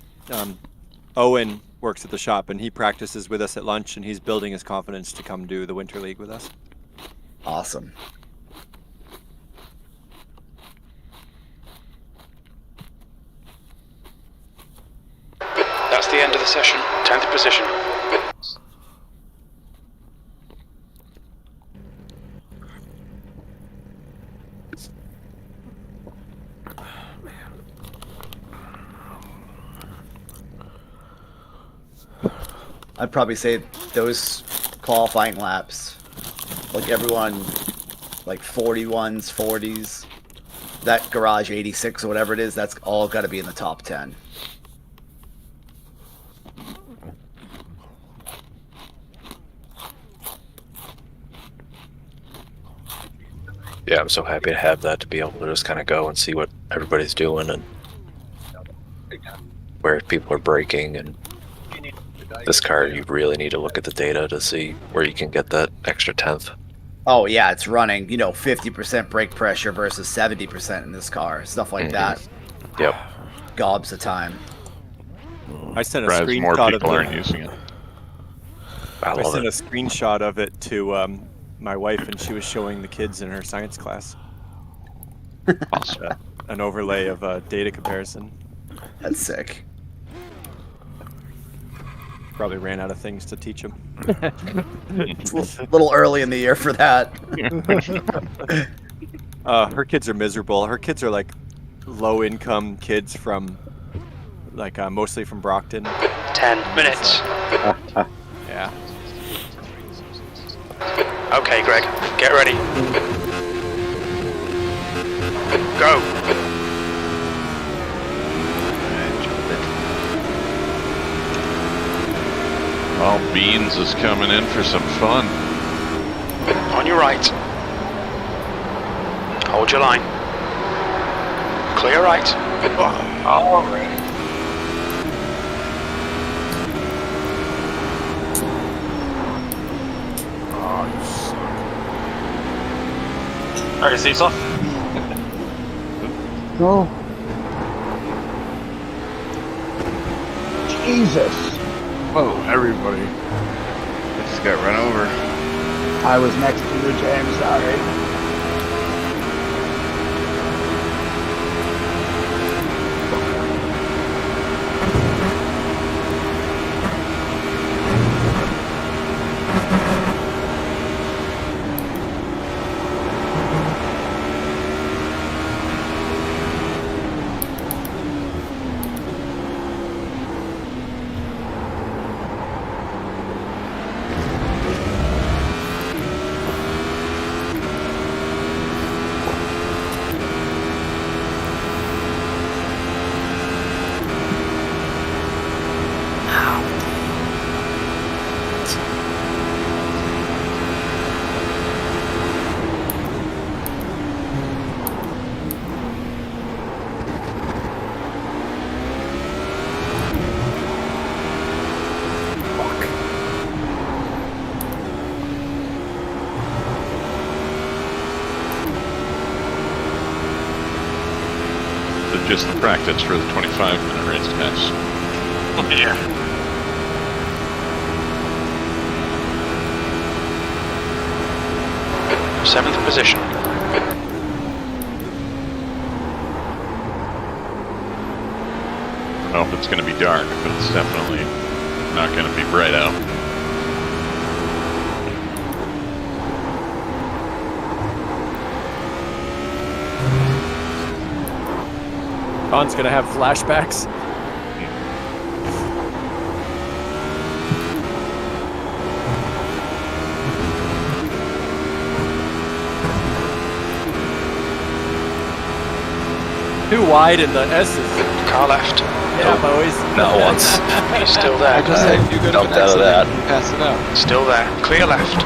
Owen works at the shop, and he practices with us at lunch, and he's building his confidence to come do the Winter League with us. Awesome. That's the end of the session. 10th position. I'd probably say those qualifying laps, like everyone, like 41s, 40s, that garage 86 or whatever it is, that's all got to be in the top 10. Yeah, I'm so happy to have that, to be able to just kind of go and see what everybody's doing and where people are braking. And this car, you really need to look at the data to see where you can get that extra 10th. Oh yeah, it's running, 50% brake pressure versus 70% in this car, stuff like that. Yep. Gobs of time. I sent a Surprised more screenshot of people aren't it. using it. I I love sent a it. screenshot of it to my wife, and she was showing the kids in her science class Awesome. an overlay of data comparison. That's sick. Probably ran out of things to teach them. It's a little early in the year for that. Her kids are miserable. Her kids are like low-income kids from, like, mostly from Brockton. 10 minutes. Yeah. Okay, Greg, get ready. Go. Well, Beans is coming in for some fun. On your right. Hold your line. Clear right. Alright, seats off. No. Jesus. Whoa, everybody. I just got run over. I was next to you, James. Sorry. Just the practice for the 25-minute race, guys. Yeah. Seventh position. I don't know if it's going to be dark, but it's definitely not going to be bright out. Don's gonna have flashbacks. Too wide in the S's. Car left. Yeah, boys. Not once. He's still there. I just said you dumped out of that. Pass it out. Still there. Clear left.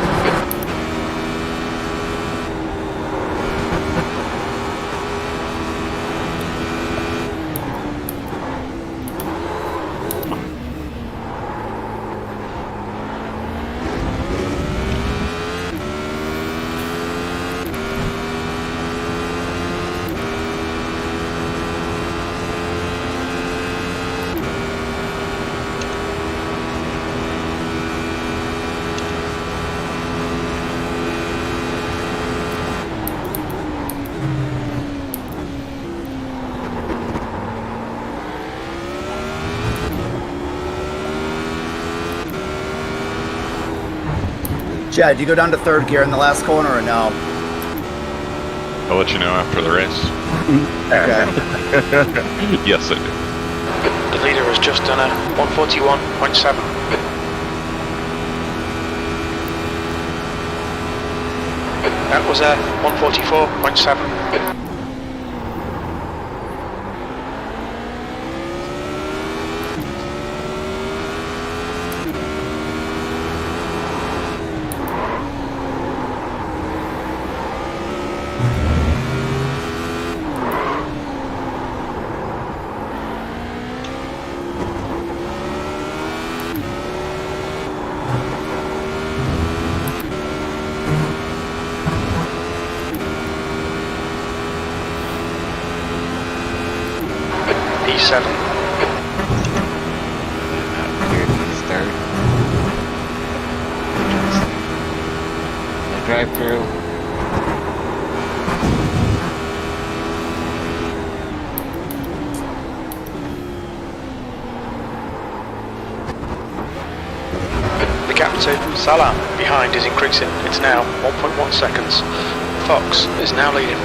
Jed, you go down to third gear in the last corner or no? I'll let you know after the race. Okay. Yes, I do. The leader has just done a 141.7. That was a 144.7. E7. Cleared to start. The drive through. The gap to Salam behind is increasing. It's now 1.1 seconds. Fox is now leading.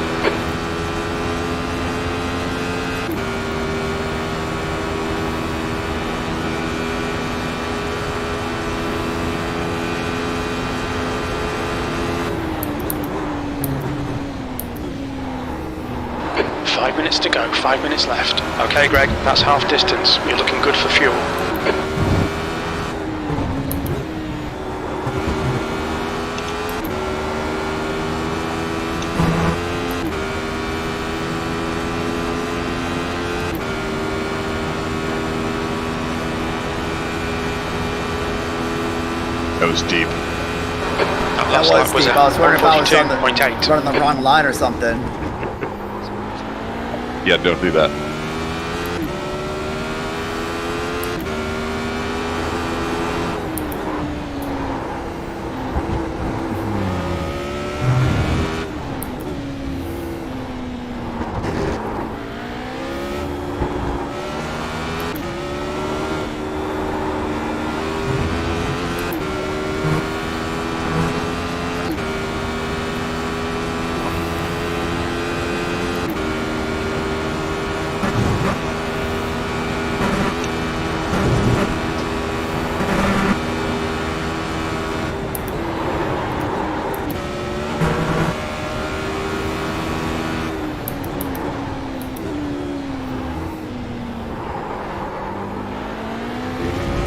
Five minutes to go, 5 minutes left. Okay, Greg, that's half distance. You're looking good for fuel. That was deep. That Last was lap steep. a I was wondering if I was on 142.8. running the wrong line or something. Yeah, don't do that.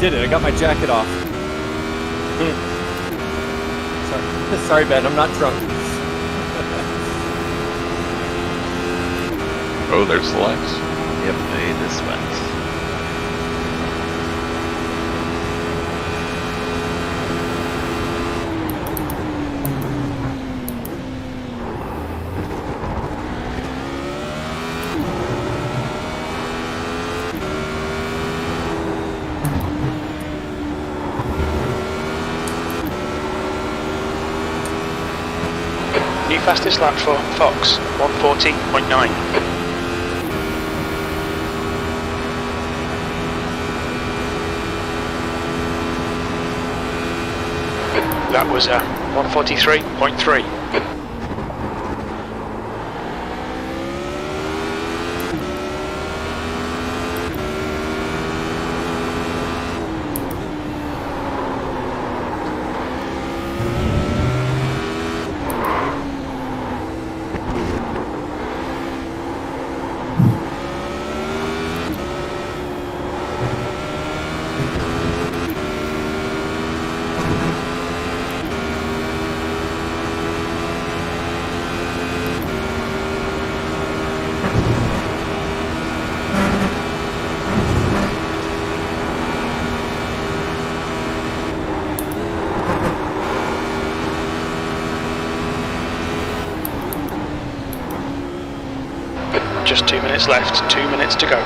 Did it. I got my jacket off. Sorry, Ben. I'm not drunk. Oh, there's the lights. Yep, I this went. New fastest lap for Fox, 140.9. That was a 143.3. Just 2 minutes left, 2 minutes to go.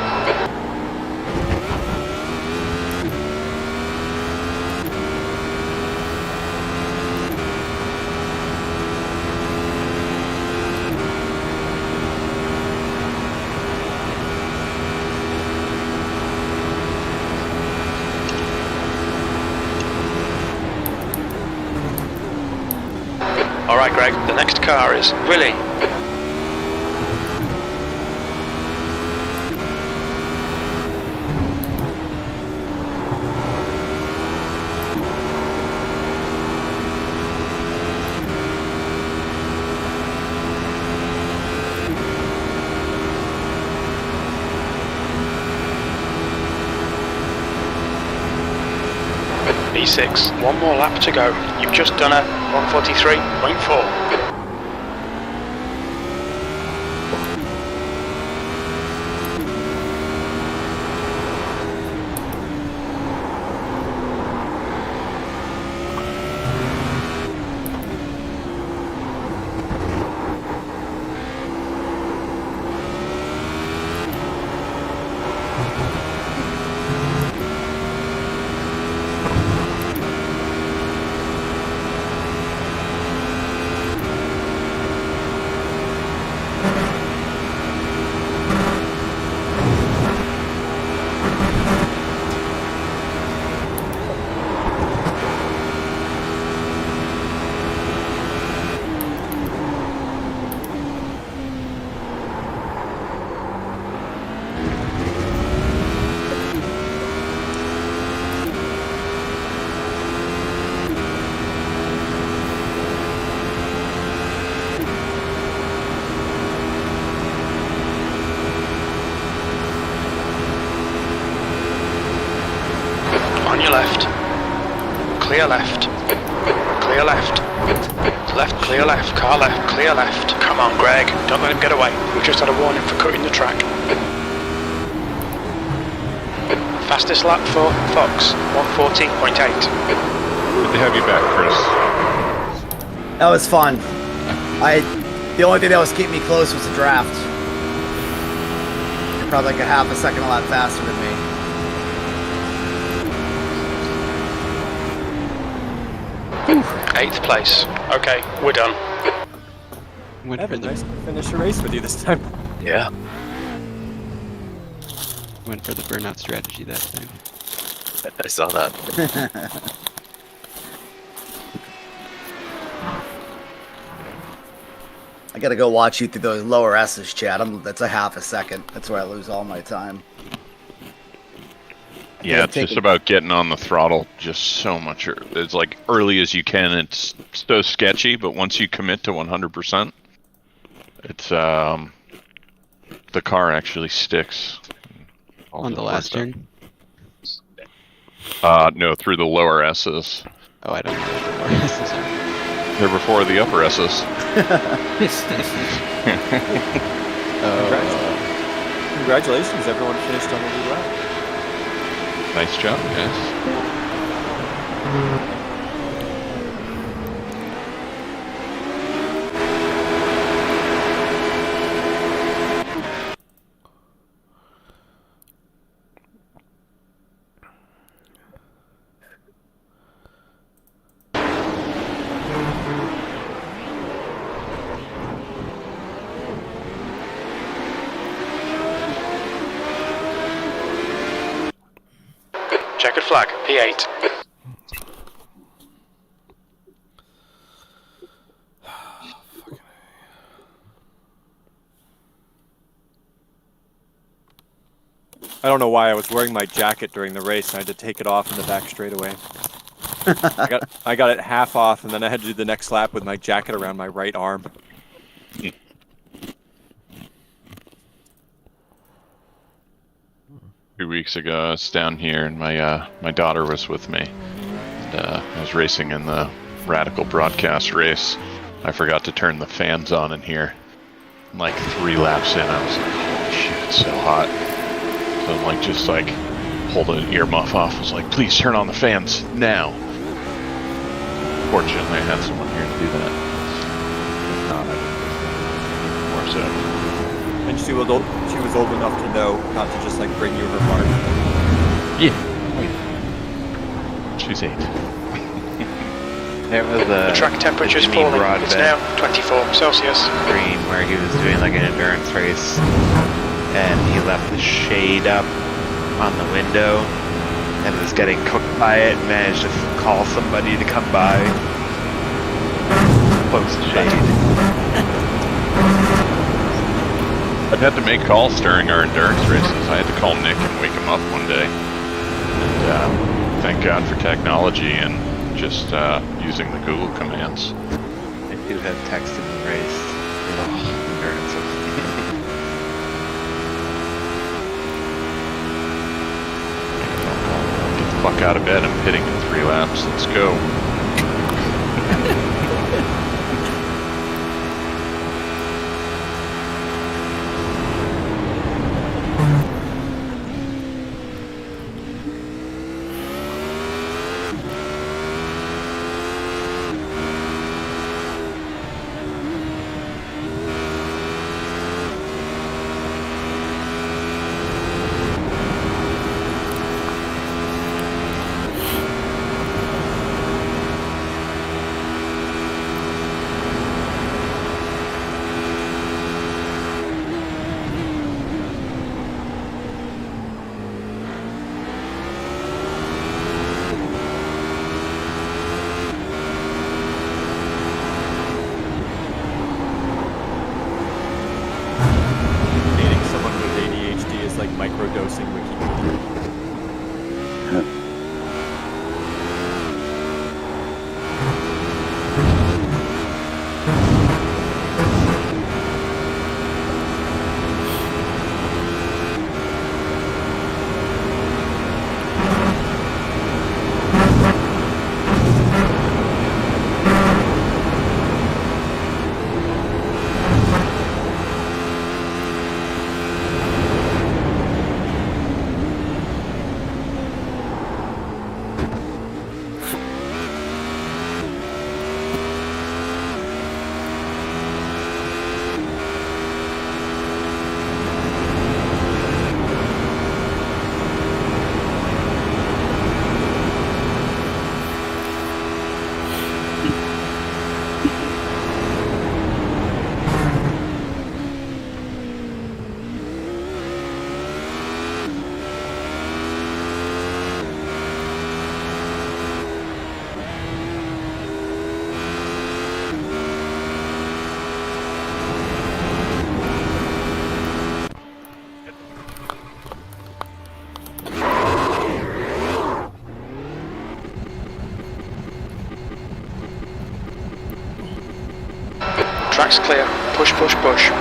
Alright, Greg, the next car is Willie. B6, one more lap to go. You've just done a 143.4. On your left. Clear left. Clear left. Left, clear left. Car left, clear left. Come on, Greg. Don't let him get away. We've just had a warning for cutting the track. Fastest lap for Fox, 140.8. Good to have you back, Chris. That was fun. The only thing that was keeping me close was the draft. You're probably like a half a second a lot faster than me. Eighth place. Okay, we're done. Evan, nice to finish the race with you this time. Yeah. Went for the burnout strategy that time. I saw that. I gotta go watch you through those lower S's, Chad. That's a half a second. That's where I lose all my time. Yeah, it's just about getting on the throttle just so much. It's like early as you can. It's so sketchy, but once you commit to 100%, it's the car actually sticks. On the last turn? No, through the lower S's. Oh, I don't know what the lower S's are. They're before the upper S's. Congratulations, everyone finished on the lead lap. Nice job, guys. Checkered flag, P8. I don't know why I was wearing my jacket during the race and I had to take it off in the back straightaway. I got it half off and then I had to do the next lap with my jacket around my right arm. 2 weeks ago, I was down here, and my daughter was with me. And, I was racing in the Radical broadcast race. I forgot to turn the fans on in here. Like 3 laps in, I was like, "Holy shit, it's so hot!" So I'm like, just like pulled an earmuff off. I was like, "Please turn on the fans now!" Fortunately, I had someone here to do that. If not, I would more so. And she was old enough to know not to just like bring you her bark. Yeah. She's 8. There was The track temperature's falling. It's now 24 Celsius. Screen where he was doing like an endurance race, and he left the shade up on the window, and was getting cooked by it. And managed to call somebody to come by. Post shade. I've had to make calls during our endurance races. I had to call Nick and wake him up one day. And thank God for technology and just using the Google commands. If you had texted and raced, endurance of Get the fuck out of bed. I'm pitting in 3 laps. Let's go. Dating someone with ADHD is like microdosing Wikipedia. Track's clear. Push, push, push.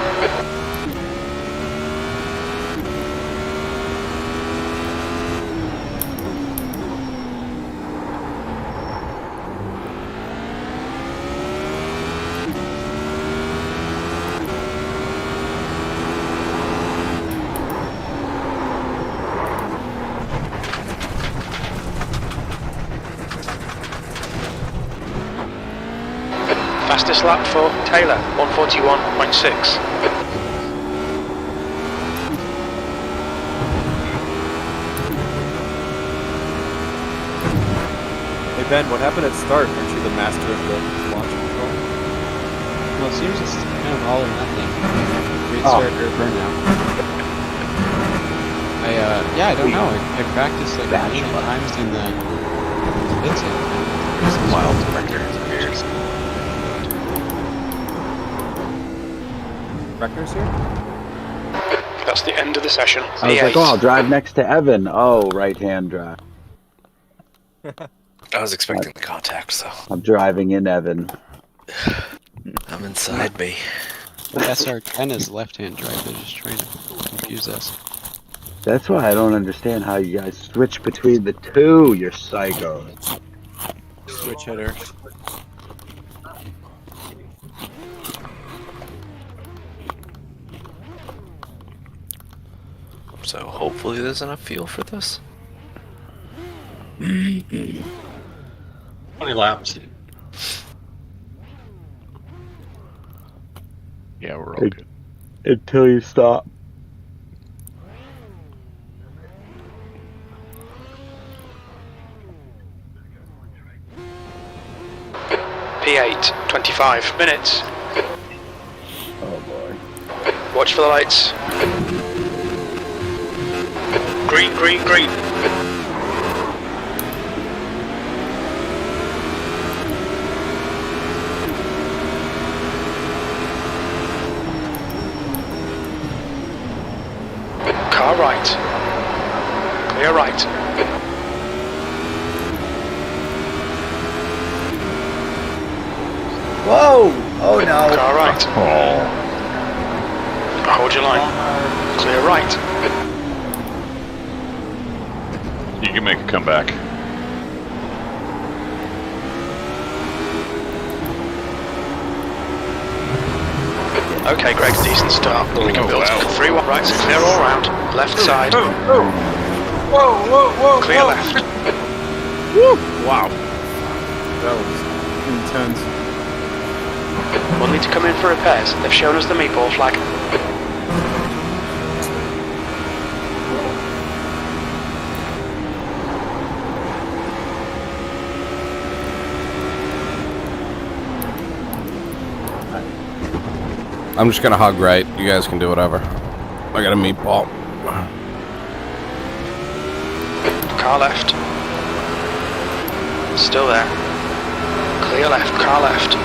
Fastest lap for Taylor, 141.6. Hey Ben, what happened at start? Aren't you the master of the launch control? Well, it seems it's kind of all or nothing. Great start or burnout. I don't know. I practiced like a million times in the pits. Some wild records here. Wrecker's here? That's the end of the session. I was like, oh, I'll drive next to Evan. Oh, right-hand drive. I was expecting the contact, so I'm driving in Evan. I'm inside me. Well, SR10 is left-hand drive. They're just trying to confuse us. That's why I don't understand how you guys switch between the two. You're psychos. Switch hitter. So hopefully there's enough fuel for this. 20 laps. Yeah, we're all good. Until you stop. P8, 25 minutes. Oh boy. Watch for the lights. Green, green, green. Clear right. Whoa! Oh no. Car right. Hold your line. Clear right. You can make a comeback. Okay, Greg, decent start. We can build. wow. 3-1 right, clear all round. Left side. Whoa! Clear left. Wow. That was intense. We'll need to come in for repairs. They've shown us the meatball flag. I'm just gonna hug right. You guys can do whatever. I got a meatball. Car left. Still there. Clear left, car left.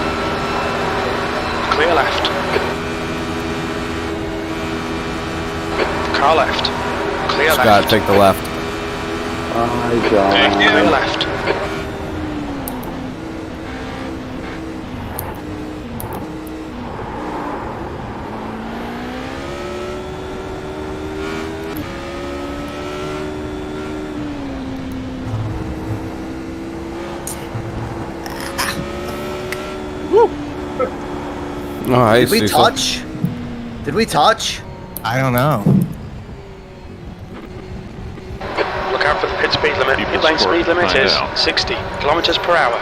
Clear left. Car left. Clear Scott, left. take the left. Oh my god. Clear left. Oh, hey, Did we Cecil. touch? Did we touch? I don't know. Look out for the pit speed limit. People Pit lane score speed limit find is out. 60 kilometers per hour.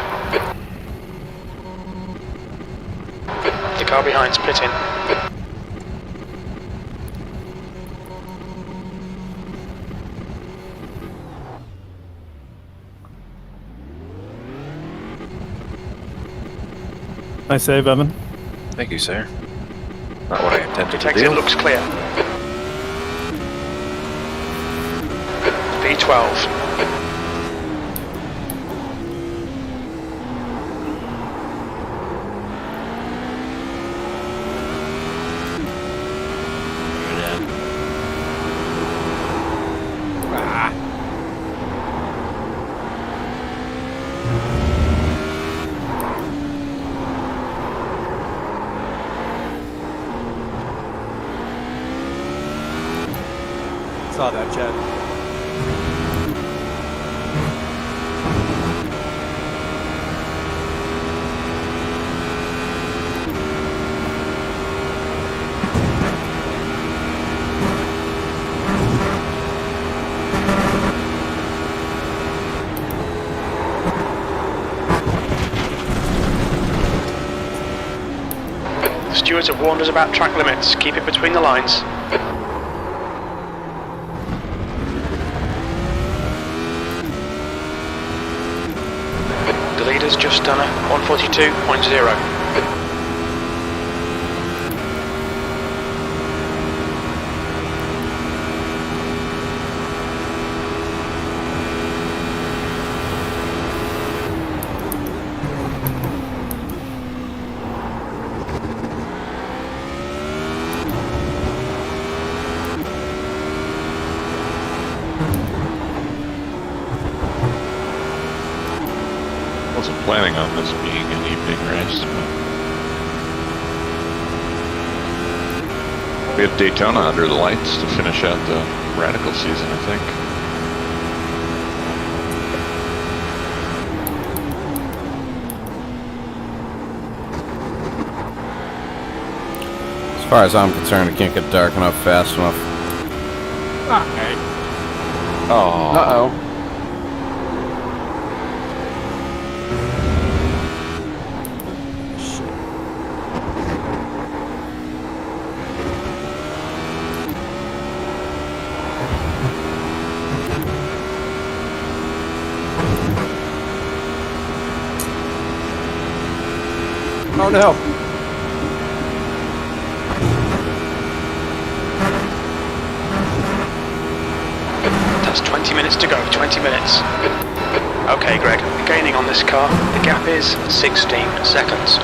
The car behind's pitting. Nice save, Evan. Thank you, sir. Not what I intended to Detective do. looks clear. V12. Saw that, Chad. The stewards have warned us about track limits. Keep it between the lines. The leader's just done a 142.0. Wasn't planning on this being an evening race. But we have Daytona under the lights to finish out the Radical season, I think. As far as I'm concerned, it can't get dark enough fast enough. Oh. Uh-oh. Oh no. That's 20 minutes to go, 20 minutes. Okay, Greg, gaining on this car. The gap is 16 seconds.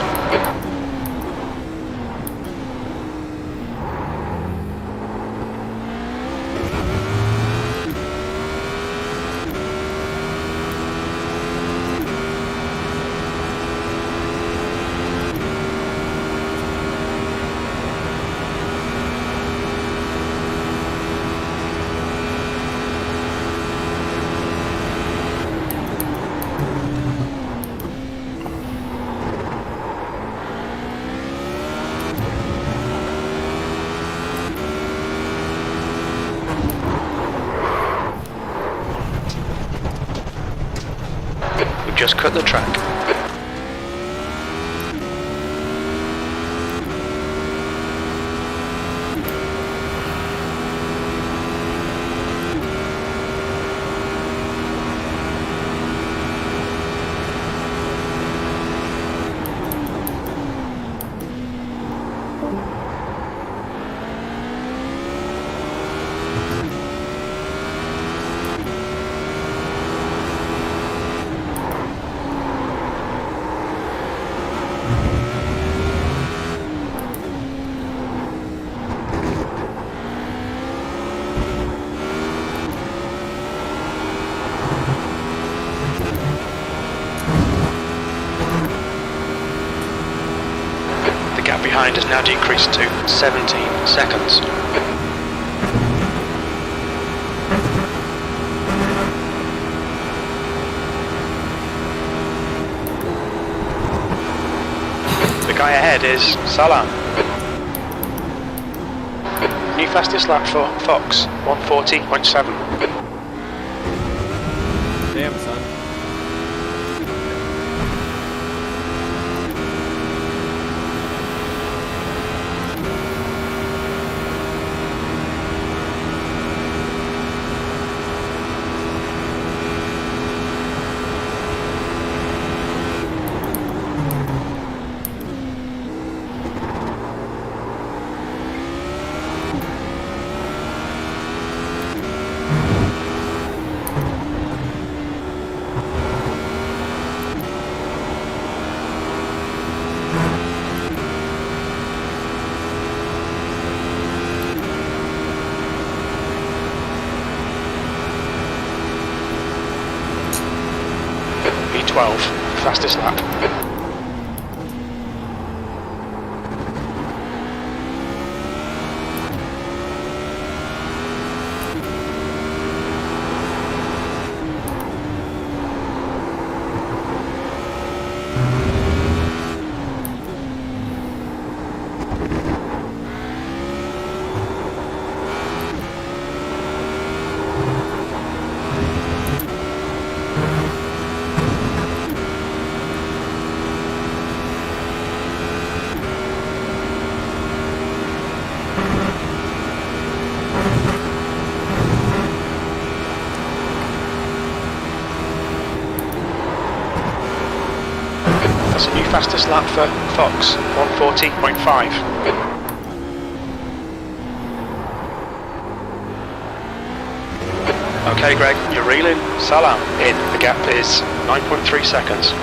Just cut the track. The gap behind has now decreased to 17 seconds. The guy ahead is Salam. New fastest lap for Fox, 140.7. Damn, son. V12, fastest lap. That's a new fastest lap for Fox, 140.5. Okay, Greg, you're reeling. Salam in. The gap is 9.3 seconds.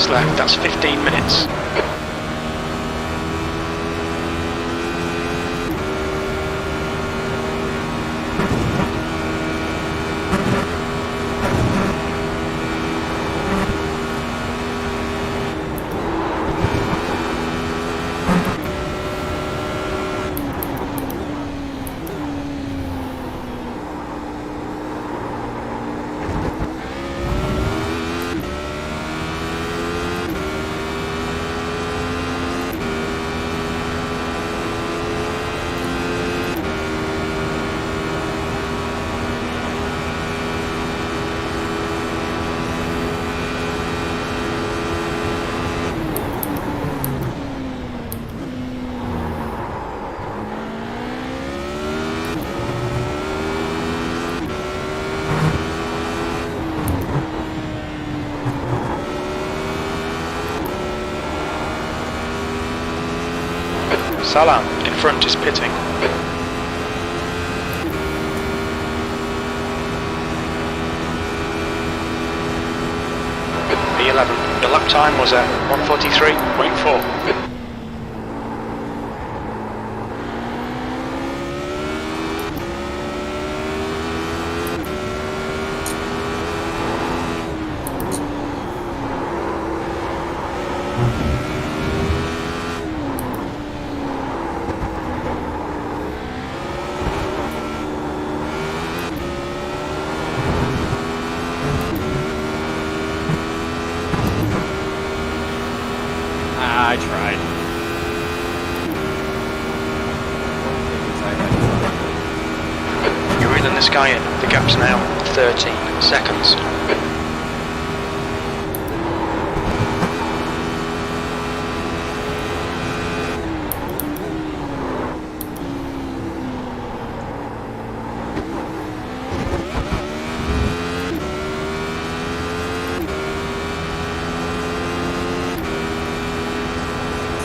Left, that's 15 minutes. Salam, in front is pitting. B11, your lap time was at 1:43.4. I tried. You're reeling this guy in. The gap's now 13 seconds.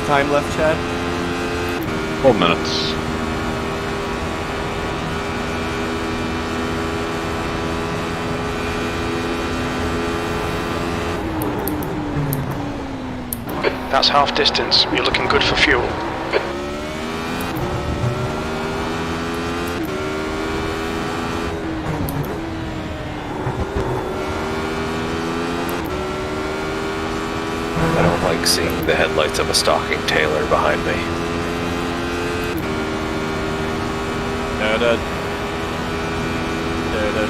Time left, Chad? 12 minutes. That's half distance. You're looking good for fuel. I don't like seeing the headlights of a stalking Taylor behind me. Da-da. Da-da.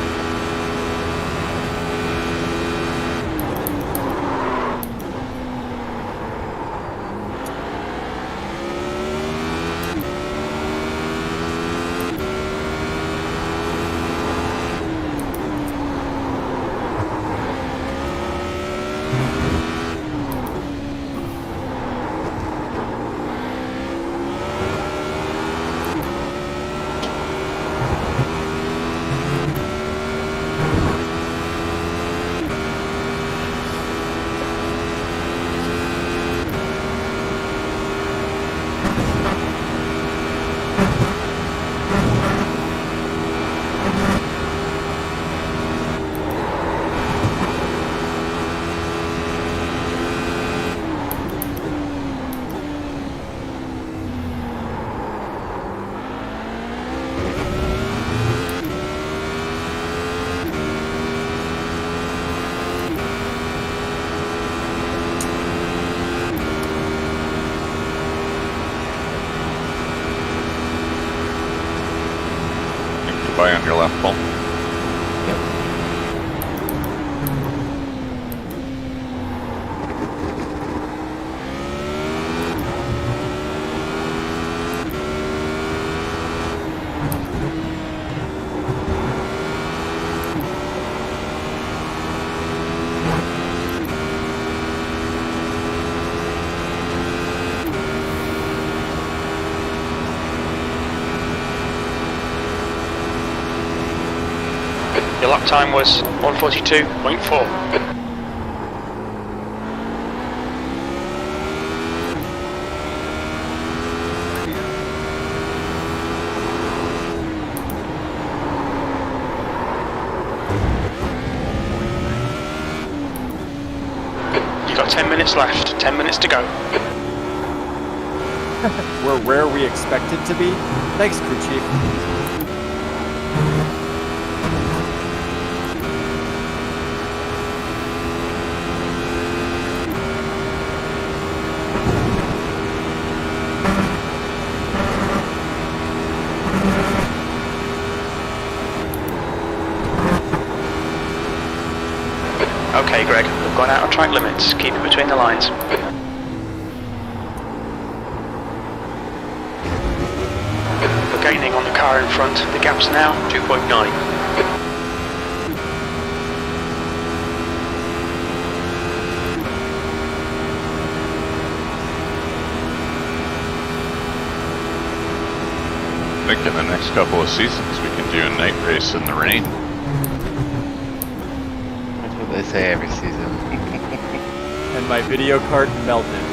Goodbye on your left, Paul. Your lap time was 1:42.4. You got 10 minutes left. 10 minutes to go. We're where we expected to be. Thanks, crew chief. Okay, Greg, we've gone out of track limits. Keep it between the lines. We're gaining on the car in front. The gap's now 2.9. I think in the next couple of seasons we can do a night race in the rain. That's what they say every season. And my video card melted.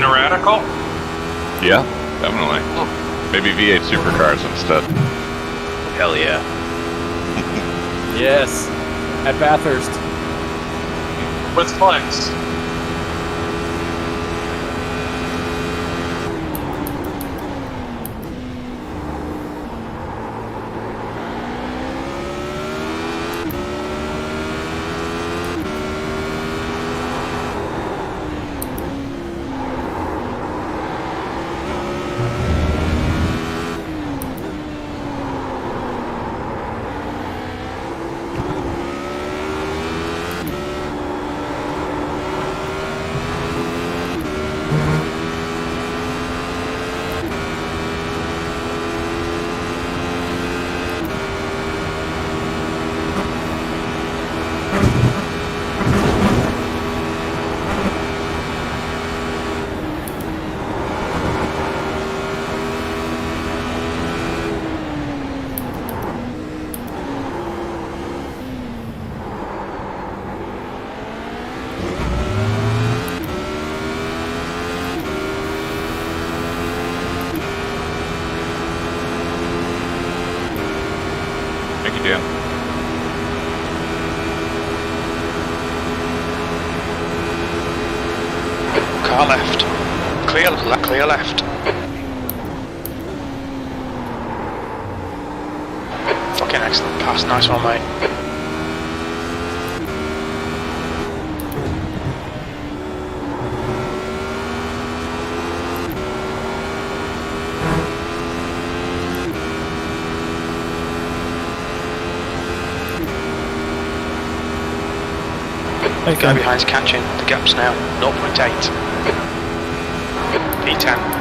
a radical? Yeah, definitely. Maybe V8 supercars instead. Hell yeah. Yes. At Bathurst. With flex. Thank you, Dan. Car left. Clear left. Fucking excellent pass. Nice one, mate. The guy behind's catching. The gap's now 0.8. P10.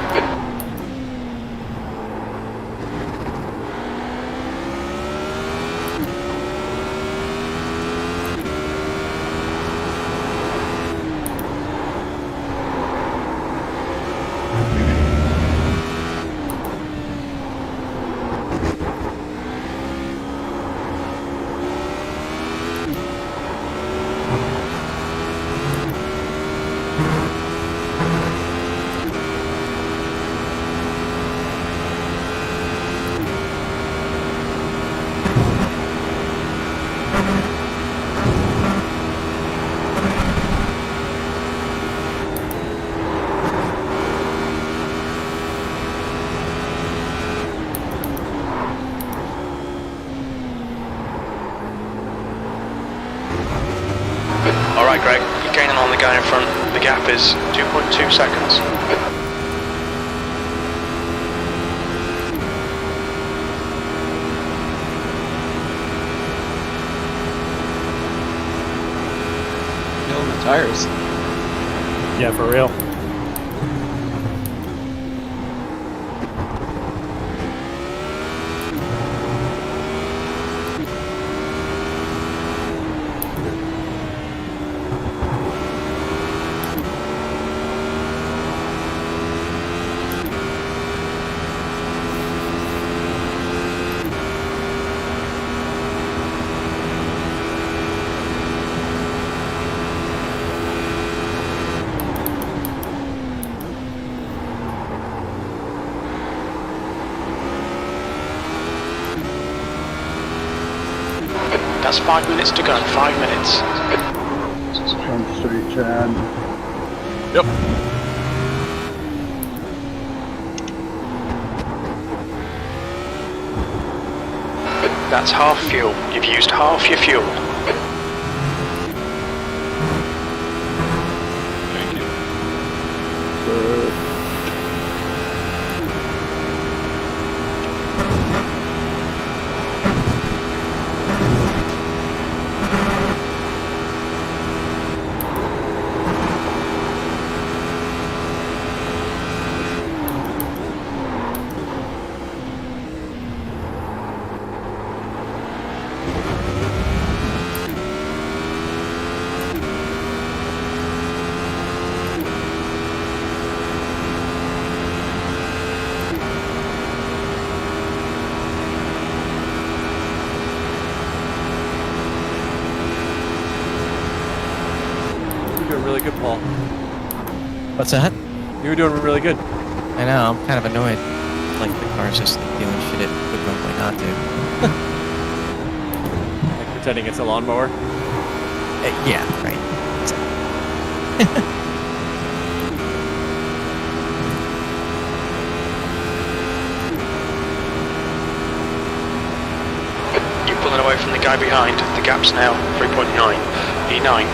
Alright, Greg, you're gaining on the guy in front. The gap is 2.2 seconds. Killing the tires. Yeah, for real. That's 5 minutes to go. 5 minutes. Front straight, Chad. Yep. That's half fuel. You've used half your fuel. Thank you. You're doing really good, Paul. What's that? You were doing really good. I know, I'm kind of annoyed. Like the car's just doing shit it would normally not do. Like pretending it's a lawnmower. Yeah, right. You're pulling away from the guy behind. The gap's now 3.9. E9.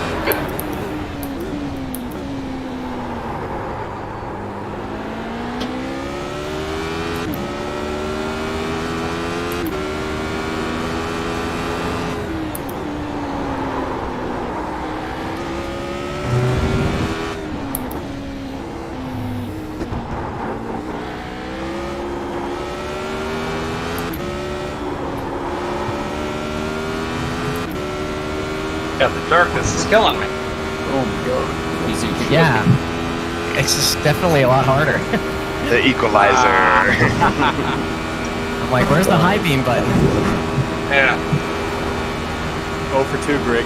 Yeah, the darkness is killing me. Oh my god. Easy. Yeah. It's just definitely a lot harder. The equalizer. I'm like, where's the high beam button? Yeah. 0 for 2, Greg.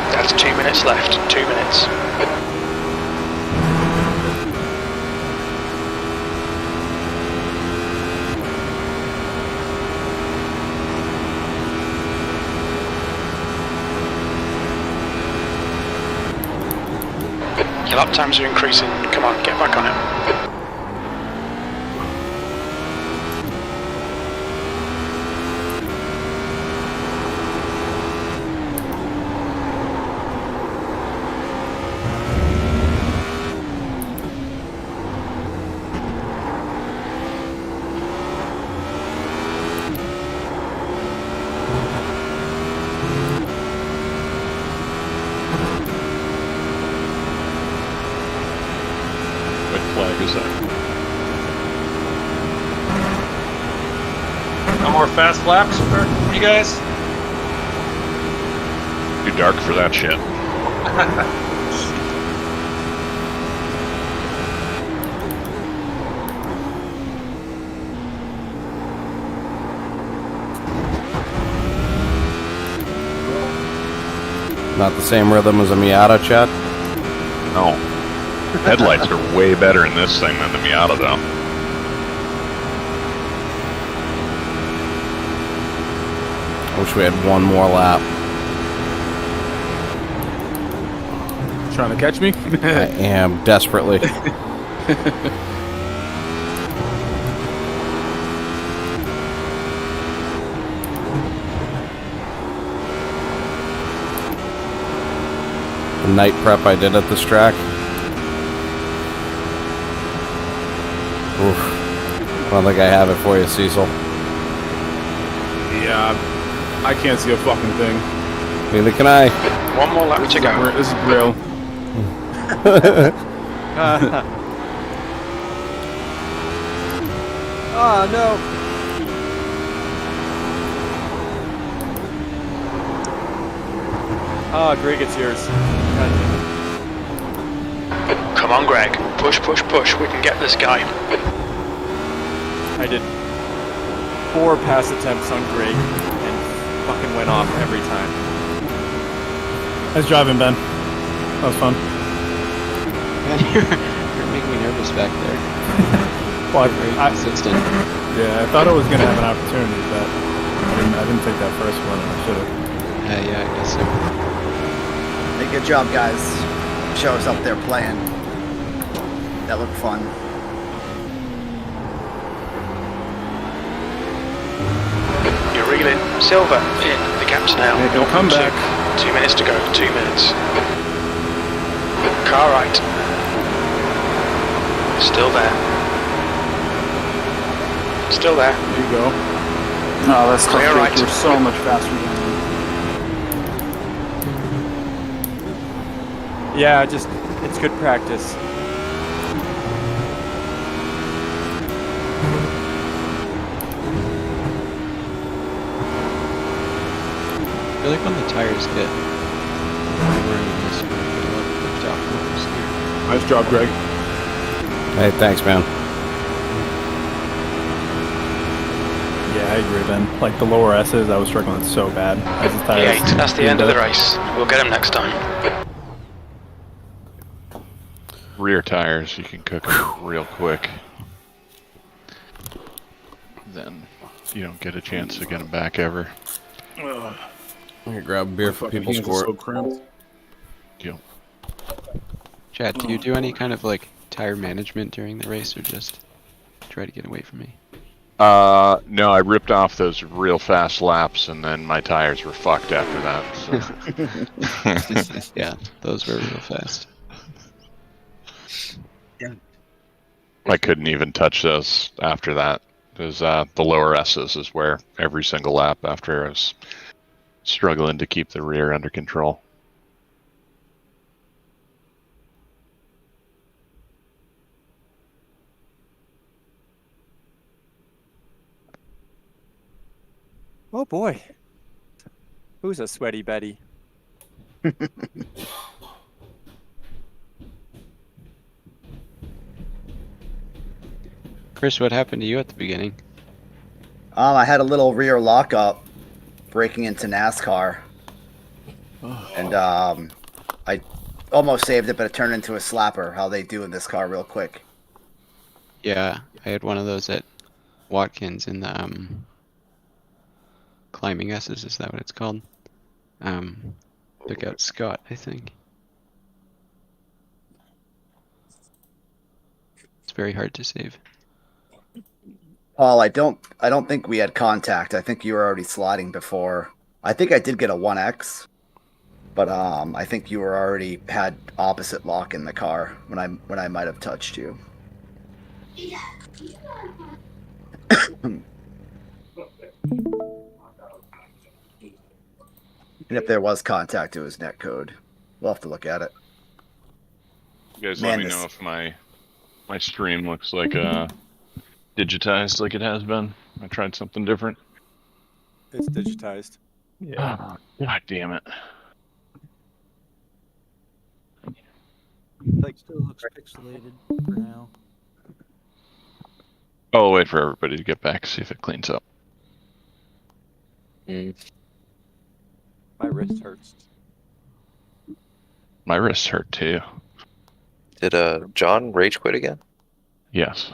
That's 2 minutes left. 2 minutes. Your lap times are increasing. Come on, get back on it. What flag is that? No more fast laps for you guys? Too dark for that shit. Not the same rhythm as a Miata, Chet? No. Headlights are way better in this thing than the Miata, though. I wish we had one more lap. Trying to catch me? I am, desperately. The night prep I did at this track. Oof. I don't think I have it for you, Cecil. Yeah, I can't see a fucking thing. Neither can I. One more lap to go. This is real. Oh, no. Oh, Greg, it's yours. God. Come on, Greg. Push, push, push. We can get this guy. I did 4 pass attempts on Greg and fucking went off every time. Nice driving, Ben. That was fun. Man, you're making me nervous back there. Well, Very consistent. yeah, I thought I was gonna have an opportunity, but I didn't take that first one. I should have. Yeah, I guess so. Hey, good job, guys. Show us up there playing. That looked fun. You're reeling. Silver in. The gap's now. Make a 0.2. comeback. 2 minutes to go. 2 minutes. Car right. Still there. Still there. There you go. No, that's Clear tough. right. We're so much faster than you. Yeah, just it's good practice. I feel like when the tires get lower in this one, they lift off more steer. Nice job, Greg. Hey, thanks, man. Yeah, I agree, Ben. Like the lower S's, I was struggling so bad. As the tires P8, that's the end of the race. We'll get him next time. Rear tires, you can cook them real quick. Then you don't get a chance to get them back ever. I'm gonna grab a beer for people's Hands are so court. cramped. Yep. Chad, do you do any kind of like tire management during the race, or just try to get away from me? No, I ripped off those real fast laps, and then my tires were fucked after that. So. Yeah, those were real fast. I couldn't even touch those after that. Because the lower S's is where every single lap after I was struggling to keep the rear under control. Oh boy. Who's a sweaty Betty? Chris, what happened to you at the beginning? I had a little rear lockup breaking into NASCAR. And I almost saved it, but it turned into a slapper, how they do in this car real quick. Yeah, I had one of those at Watkins in the climbing S's, is that what it's called? Took out Scott, I think. It's very hard to save. Paul, I don't think we had contact. I think you were already sliding before. I think I did get a 1X, but I think you were already had opposite lock in the car when I might have touched you. And if there was contact, it was netcode. We'll have to look at it. You guys Man, let me know if my stream looks like digitized like it has been. I tried something different. It's digitized. Yeah. Oh, God damn it. Like still looks pixelated for now. I'll wait for everybody to get back, see if it cleans up. My wrist hurts. My wrists hurt too. Did John rage quit again? Yes.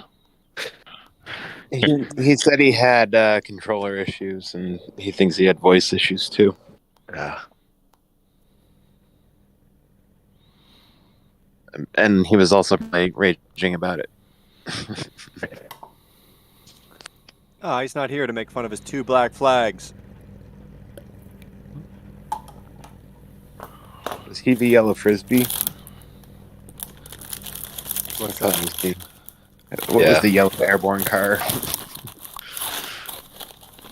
He said he had controller issues, and he thinks he had voice issues too. Yeah. And he was also like raging about it. Ah, he's not here to make fun of his 2 black flags. Was he the yellow frisbee? What's What that? was the yellow airborne car?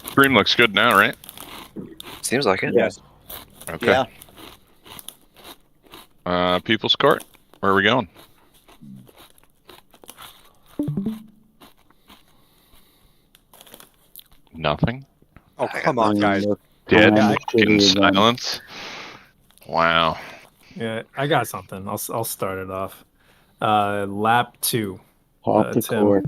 Stream looks good now, right? Seems like it. Yes. Okay. Yeah. People's Court. Where are we going? Nothing. Oh, come on, guys. Dead Yeah, in actually, silence. Wow. Yeah, I got something. I'll start it off. Lap 2. Off the Tim. court.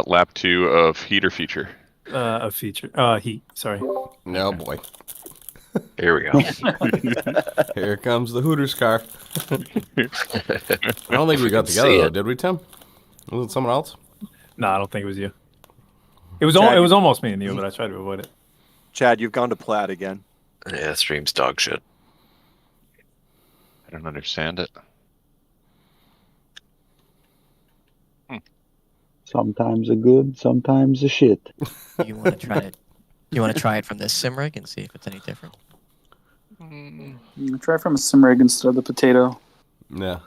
Lap 2 of heater feature. A feature. Heat. Sorry. No boy. Here we go. Here comes the Hooters car. I don't think we got See together though, it. did we, Tim? Was it someone else? No, I don't think it was you. It was Chad, it was almost me and you, but I tried to avoid it. Chad, you've gone to Plaid again. Yeah, stream's dog shit. I don't understand it. Sometimes a good, sometimes a shit. You want to try it? You want to try it from this sim rig and see if it's any different? Try from a sim rig instead of the potato. Yeah.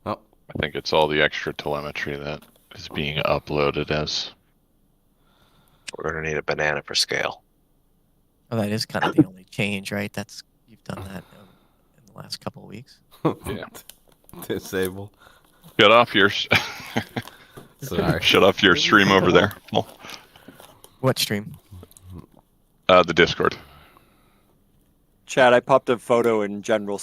Oh, I think it's all the extra telemetry that is being uploaded as. We're gonna need a banana for scale. Well, that is kind of the only change, right? You've done that in the last couple of weeks. Yeah. Disable. Shut off your. Sorry. Shut off your stream over there. Paul. What stream? The Discord. Chad, I popped a photo in general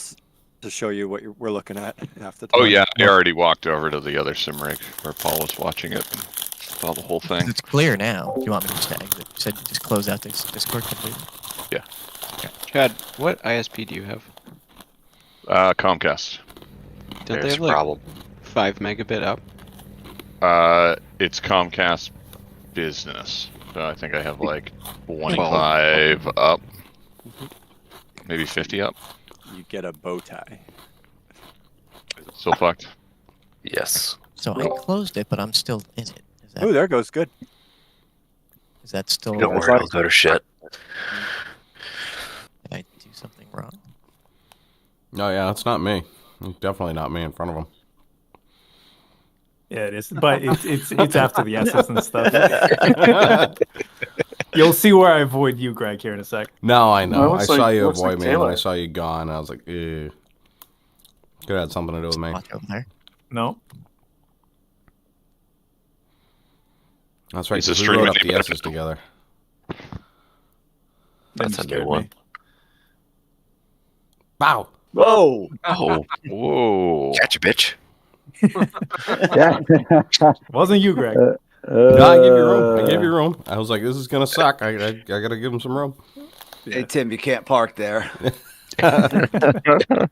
to show you what we're looking at half the time. Oh yeah, I already walked over to the other sim rig where Paul was watching it and saw the whole thing. It's clear now. Do you want me just to exit? You said just close out this Discord completely? Yeah. Chad, what ISP do you have? Comcast. Don't There's they have a like problem. 5 megabit up? It's Comcast Business. So I think I have like 25 up. Maybe 50 up. You get a bow tie. Still fucked. Yes. So I closed it, but I'm still in it. Oh, there goes good. Is that still? Don't worry, I'll go to shit. Did I do something wrong? No, yeah, it's not me. It's definitely not me in front of him. Yeah, it is, but it's after the S's and stuff. You'll see where I avoid you, Greg, here in a sec. No, I know. Well, I it saw like- you looks avoid like me, and then I Taylor. saw you gone. I was like, ew. Could have had something to do with me. Watch over there. No. That's right, Is the 'cause we stream wrote up any the better? S's together. That's a new one. Bow. Whoa! Oh, Whoa. catch a bitch. Wasn't you, Greg. No, I gave you room. I gave you room. I was like, this is gonna suck. I gotta give him some room. Hey Tim, you can't park there. You Can't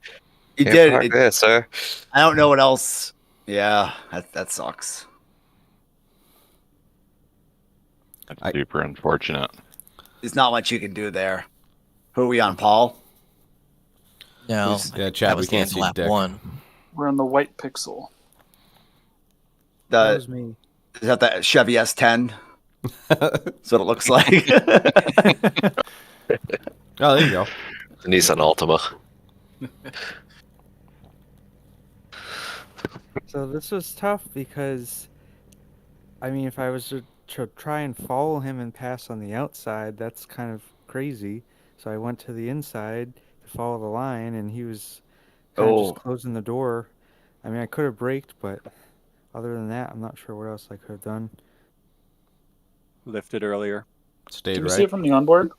did. park there, sir. I don't know what else. Yeah, that sucks. That's super unfortunate. There's not much you can do there. Who are we on, Paul? No. Yeah, Chad, that we was the can't end of see lap dick. 1. We're in the white pixel. That The, was me. is that the Chevy S10? That's what it looks like. Oh, there you go. The Nissan Altima. So this was tough because, I mean, if I was to try and follow him and pass on the outside, that's kind of crazy. So I went to the inside to follow the line, and he was kind of just closing the door. I mean, I could have braked, but other than that, I'm not sure what else I could have done. Lifted earlier. Stayed Did you right. see it from the onboard?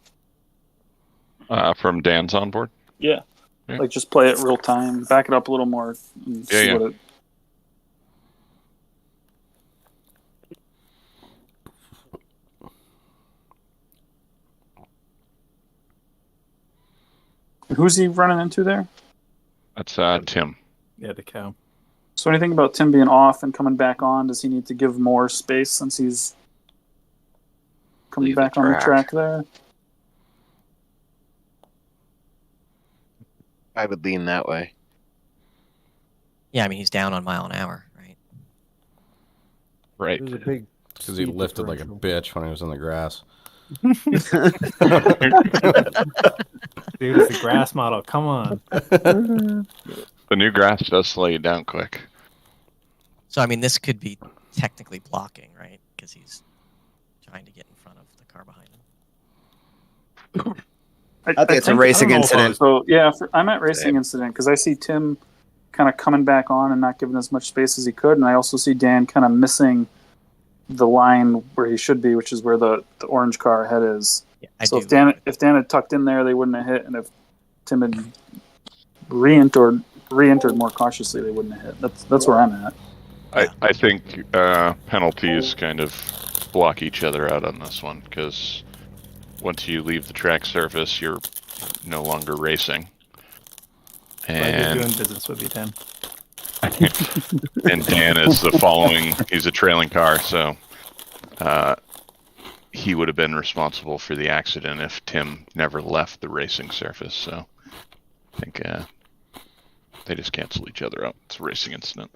From Dan's onboard. Yeah. Yeah. Like just play it real time, back it up a little more, and see yeah. what it. Who's he running into there? That's Tim. Yeah, the cow. So anything about Tim being off and coming back on? Does he need to give more space since he's coming Leave the back on the track. track there? I would lean that way. Yeah, I mean, he's down on mile an hour, right? Right. It was a big Because he speed lifted like a differential. bitch when he was in the grass. Dude, it's the grass model. Come on. The new grass does slow you down quick. So, I mean, this could be technically blocking, right? Because he's trying to get in front of the car behind him. I think it's a racing I don't know if incident. So yeah, I'm at racing Same. incident because I see Tim kind of coming back on and not giving as much space as he could, and I also see Dan kind of missing the line where he should be, which is where the orange car ahead is. Yeah, I So do. if Dan had tucked in there, they wouldn't have hit, and if Tim had re-entered more cautiously, they wouldn't have hit. That's where I'm at. I think penalties kind of block each other out on this one because once you leave the track surface, you're no longer racing. Like he's And doing business with you, Tim. and Dan is the following. He's a trailing car, so he would have been responsible for the accident if Tim never left the racing surface. So I think they just cancel each other out. It's a racing incident.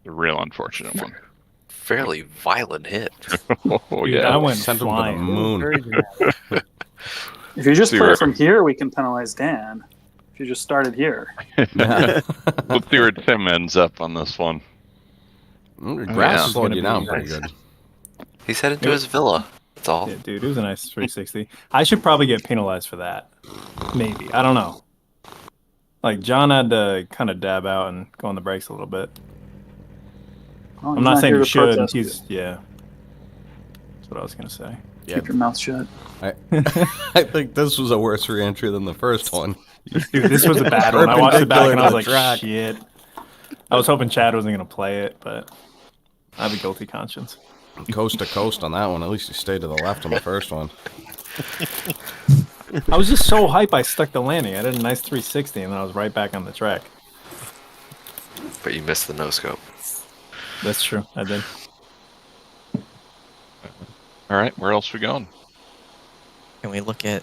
The real unfortunate one. fairly violent hit. Oh Dude, yeah. I went Sent him to the flying. moon. If you just See play where- from here, we can penalize Dan. If you just started here. Let's see where Tim ends up on this one. Grass slowed you down pretty good. He's headed to his villa. That's all. Yeah, dude, it was a nice 360. I should probably get penalized for that. Maybe. I don't know. Like, John had to kind of dab out and go on the brakes a little bit. Oh, I'm he's not saying here you to should. protest He's, yeah. That's what I was going to say. Yeah. Keep your mouth shut. I think this was a worse re-entry than the first one. Dude, this was a bad one. I watched it back and I was like, Perpendicular to the track. shit. I was hoping Chad wasn't going to play it, but I have a guilty conscience. Coast to coast on that one. At least you stayed to the left on the first one. I was just so hype I stuck the landing. I did a nice 360 and then I was right back on the track. But you missed the no scope. That's true. I did. All right, where else we going? Can we look at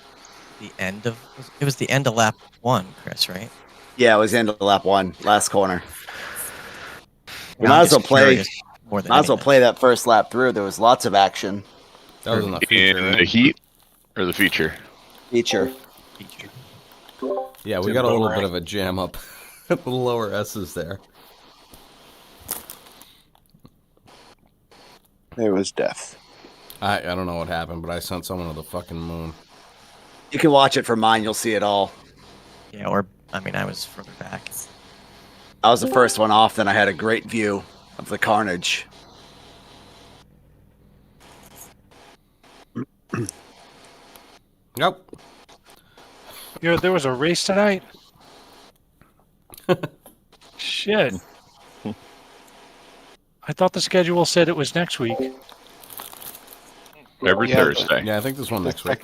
the end of? It was the end of lap 1, Chris, right? Yeah, it was the end of lap 1, last corner. We I'm might as well just play. curious more than Might as well anything. play that first lap through. There was lots of action. That was in the feature. In right? the heat or the feature? Feature. Yeah, we got a little bit of a jam up at the lower S's there. There was death. I don't know what happened, but I sent someone to the fucking moon. You can watch it from mine. You'll see it all. Yeah, or I mean, I was further back. I was the first one off. Then I had a great view of the carnage. Nope. You know, there was a race tonight? Shit. I thought the schedule said it was next week. Every Thursday. Yeah, I think there's one next week.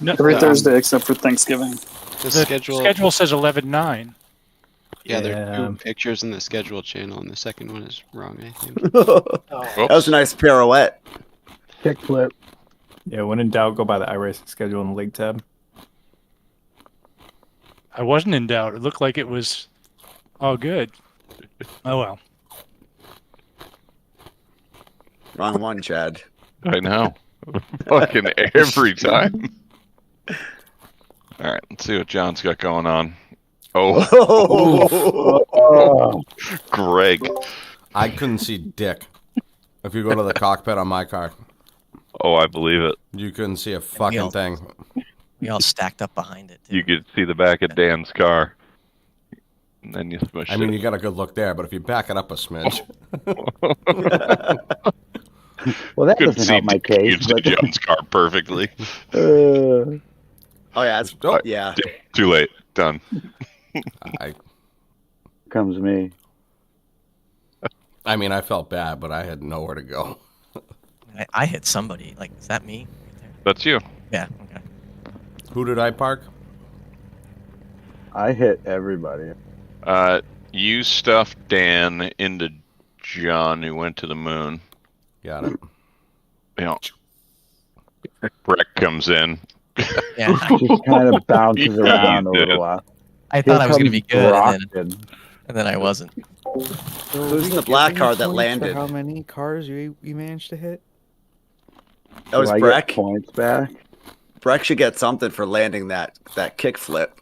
No, Every Thursday except for Thanksgiving. The the schedule. schedule says 11-9. Yeah, there are Yeah. 2 pictures in the schedule channel, and the second one is wrong, I think. That was a nice pirouette. Kickflip. Yeah, when in doubt, go by the iRacing schedule in the league tab. I wasn't in doubt. It looked like it was all good. Oh well. Wrong one, Chad. I know. Fucking every time. All right, let's see what John's got going on. Oh, Greg. I couldn't see dick. If you go to the cockpit on my car, Oh, I believe it. you couldn't see a fucking thing. We all stacked up behind it. You could see the back of Dan's car. And then you smush I mean, it. you got a good look there, but if you back it up a smidge, Well, that Couldn't doesn't see help my case. John's But, car perfectly. Oh yeah, it's, yeah. Too late. Done. comes me. I mean, I felt bad, but I had nowhere to go. I hit somebody. Like, is that me? That's you. Yeah. Okay. Who did I park? I hit everybody. You stuffed Dan into John, who went to the moon. Got it. You know, Breck comes in. Yeah. Just kind of bounces around a did. little while. I thought I was going to be good, Brockton. and then I wasn't. Who's in the black car that landed? How many cars you managed to hit? That was Do I get Breck. points back. Breck should get something for landing that kick flip.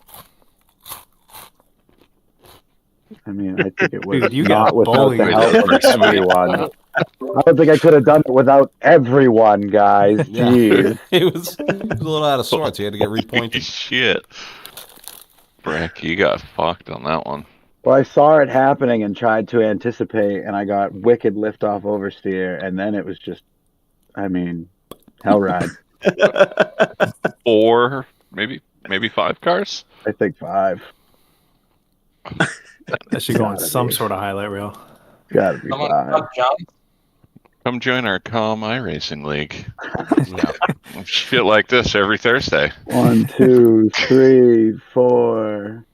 I mean, I think it was Dude, you not got without bullied the with help that of first one. everyone. I don't think I could have done it without everyone, guys. Yeah. Jeez. He was a little out of sorts. He had to get Holy repointed. shit. Breck, you got fucked on that one. Well, I saw it happening and tried to anticipate, and I got wicked liftoff oversteer, and then it was just, I mean, hell ride. 4, maybe 5 cars? I think 5. That should go on Gotta some be. sort of highlight reel. Gotta be 5. Come join our iRacing League. Shit like this every Thursday. 1, 2, 3, 4.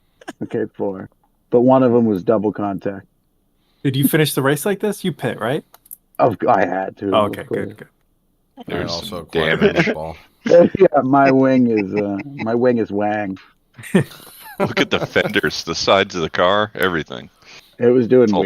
Okay, 4. But one of them was double contact. Did you finish the race like this? You pit, right? I had to. Oh, of okay, course. good. There's also some quite a damage. football. Yeah, my wing is wang. Look at the fenders, the sides of the car, everything. It was doing It's all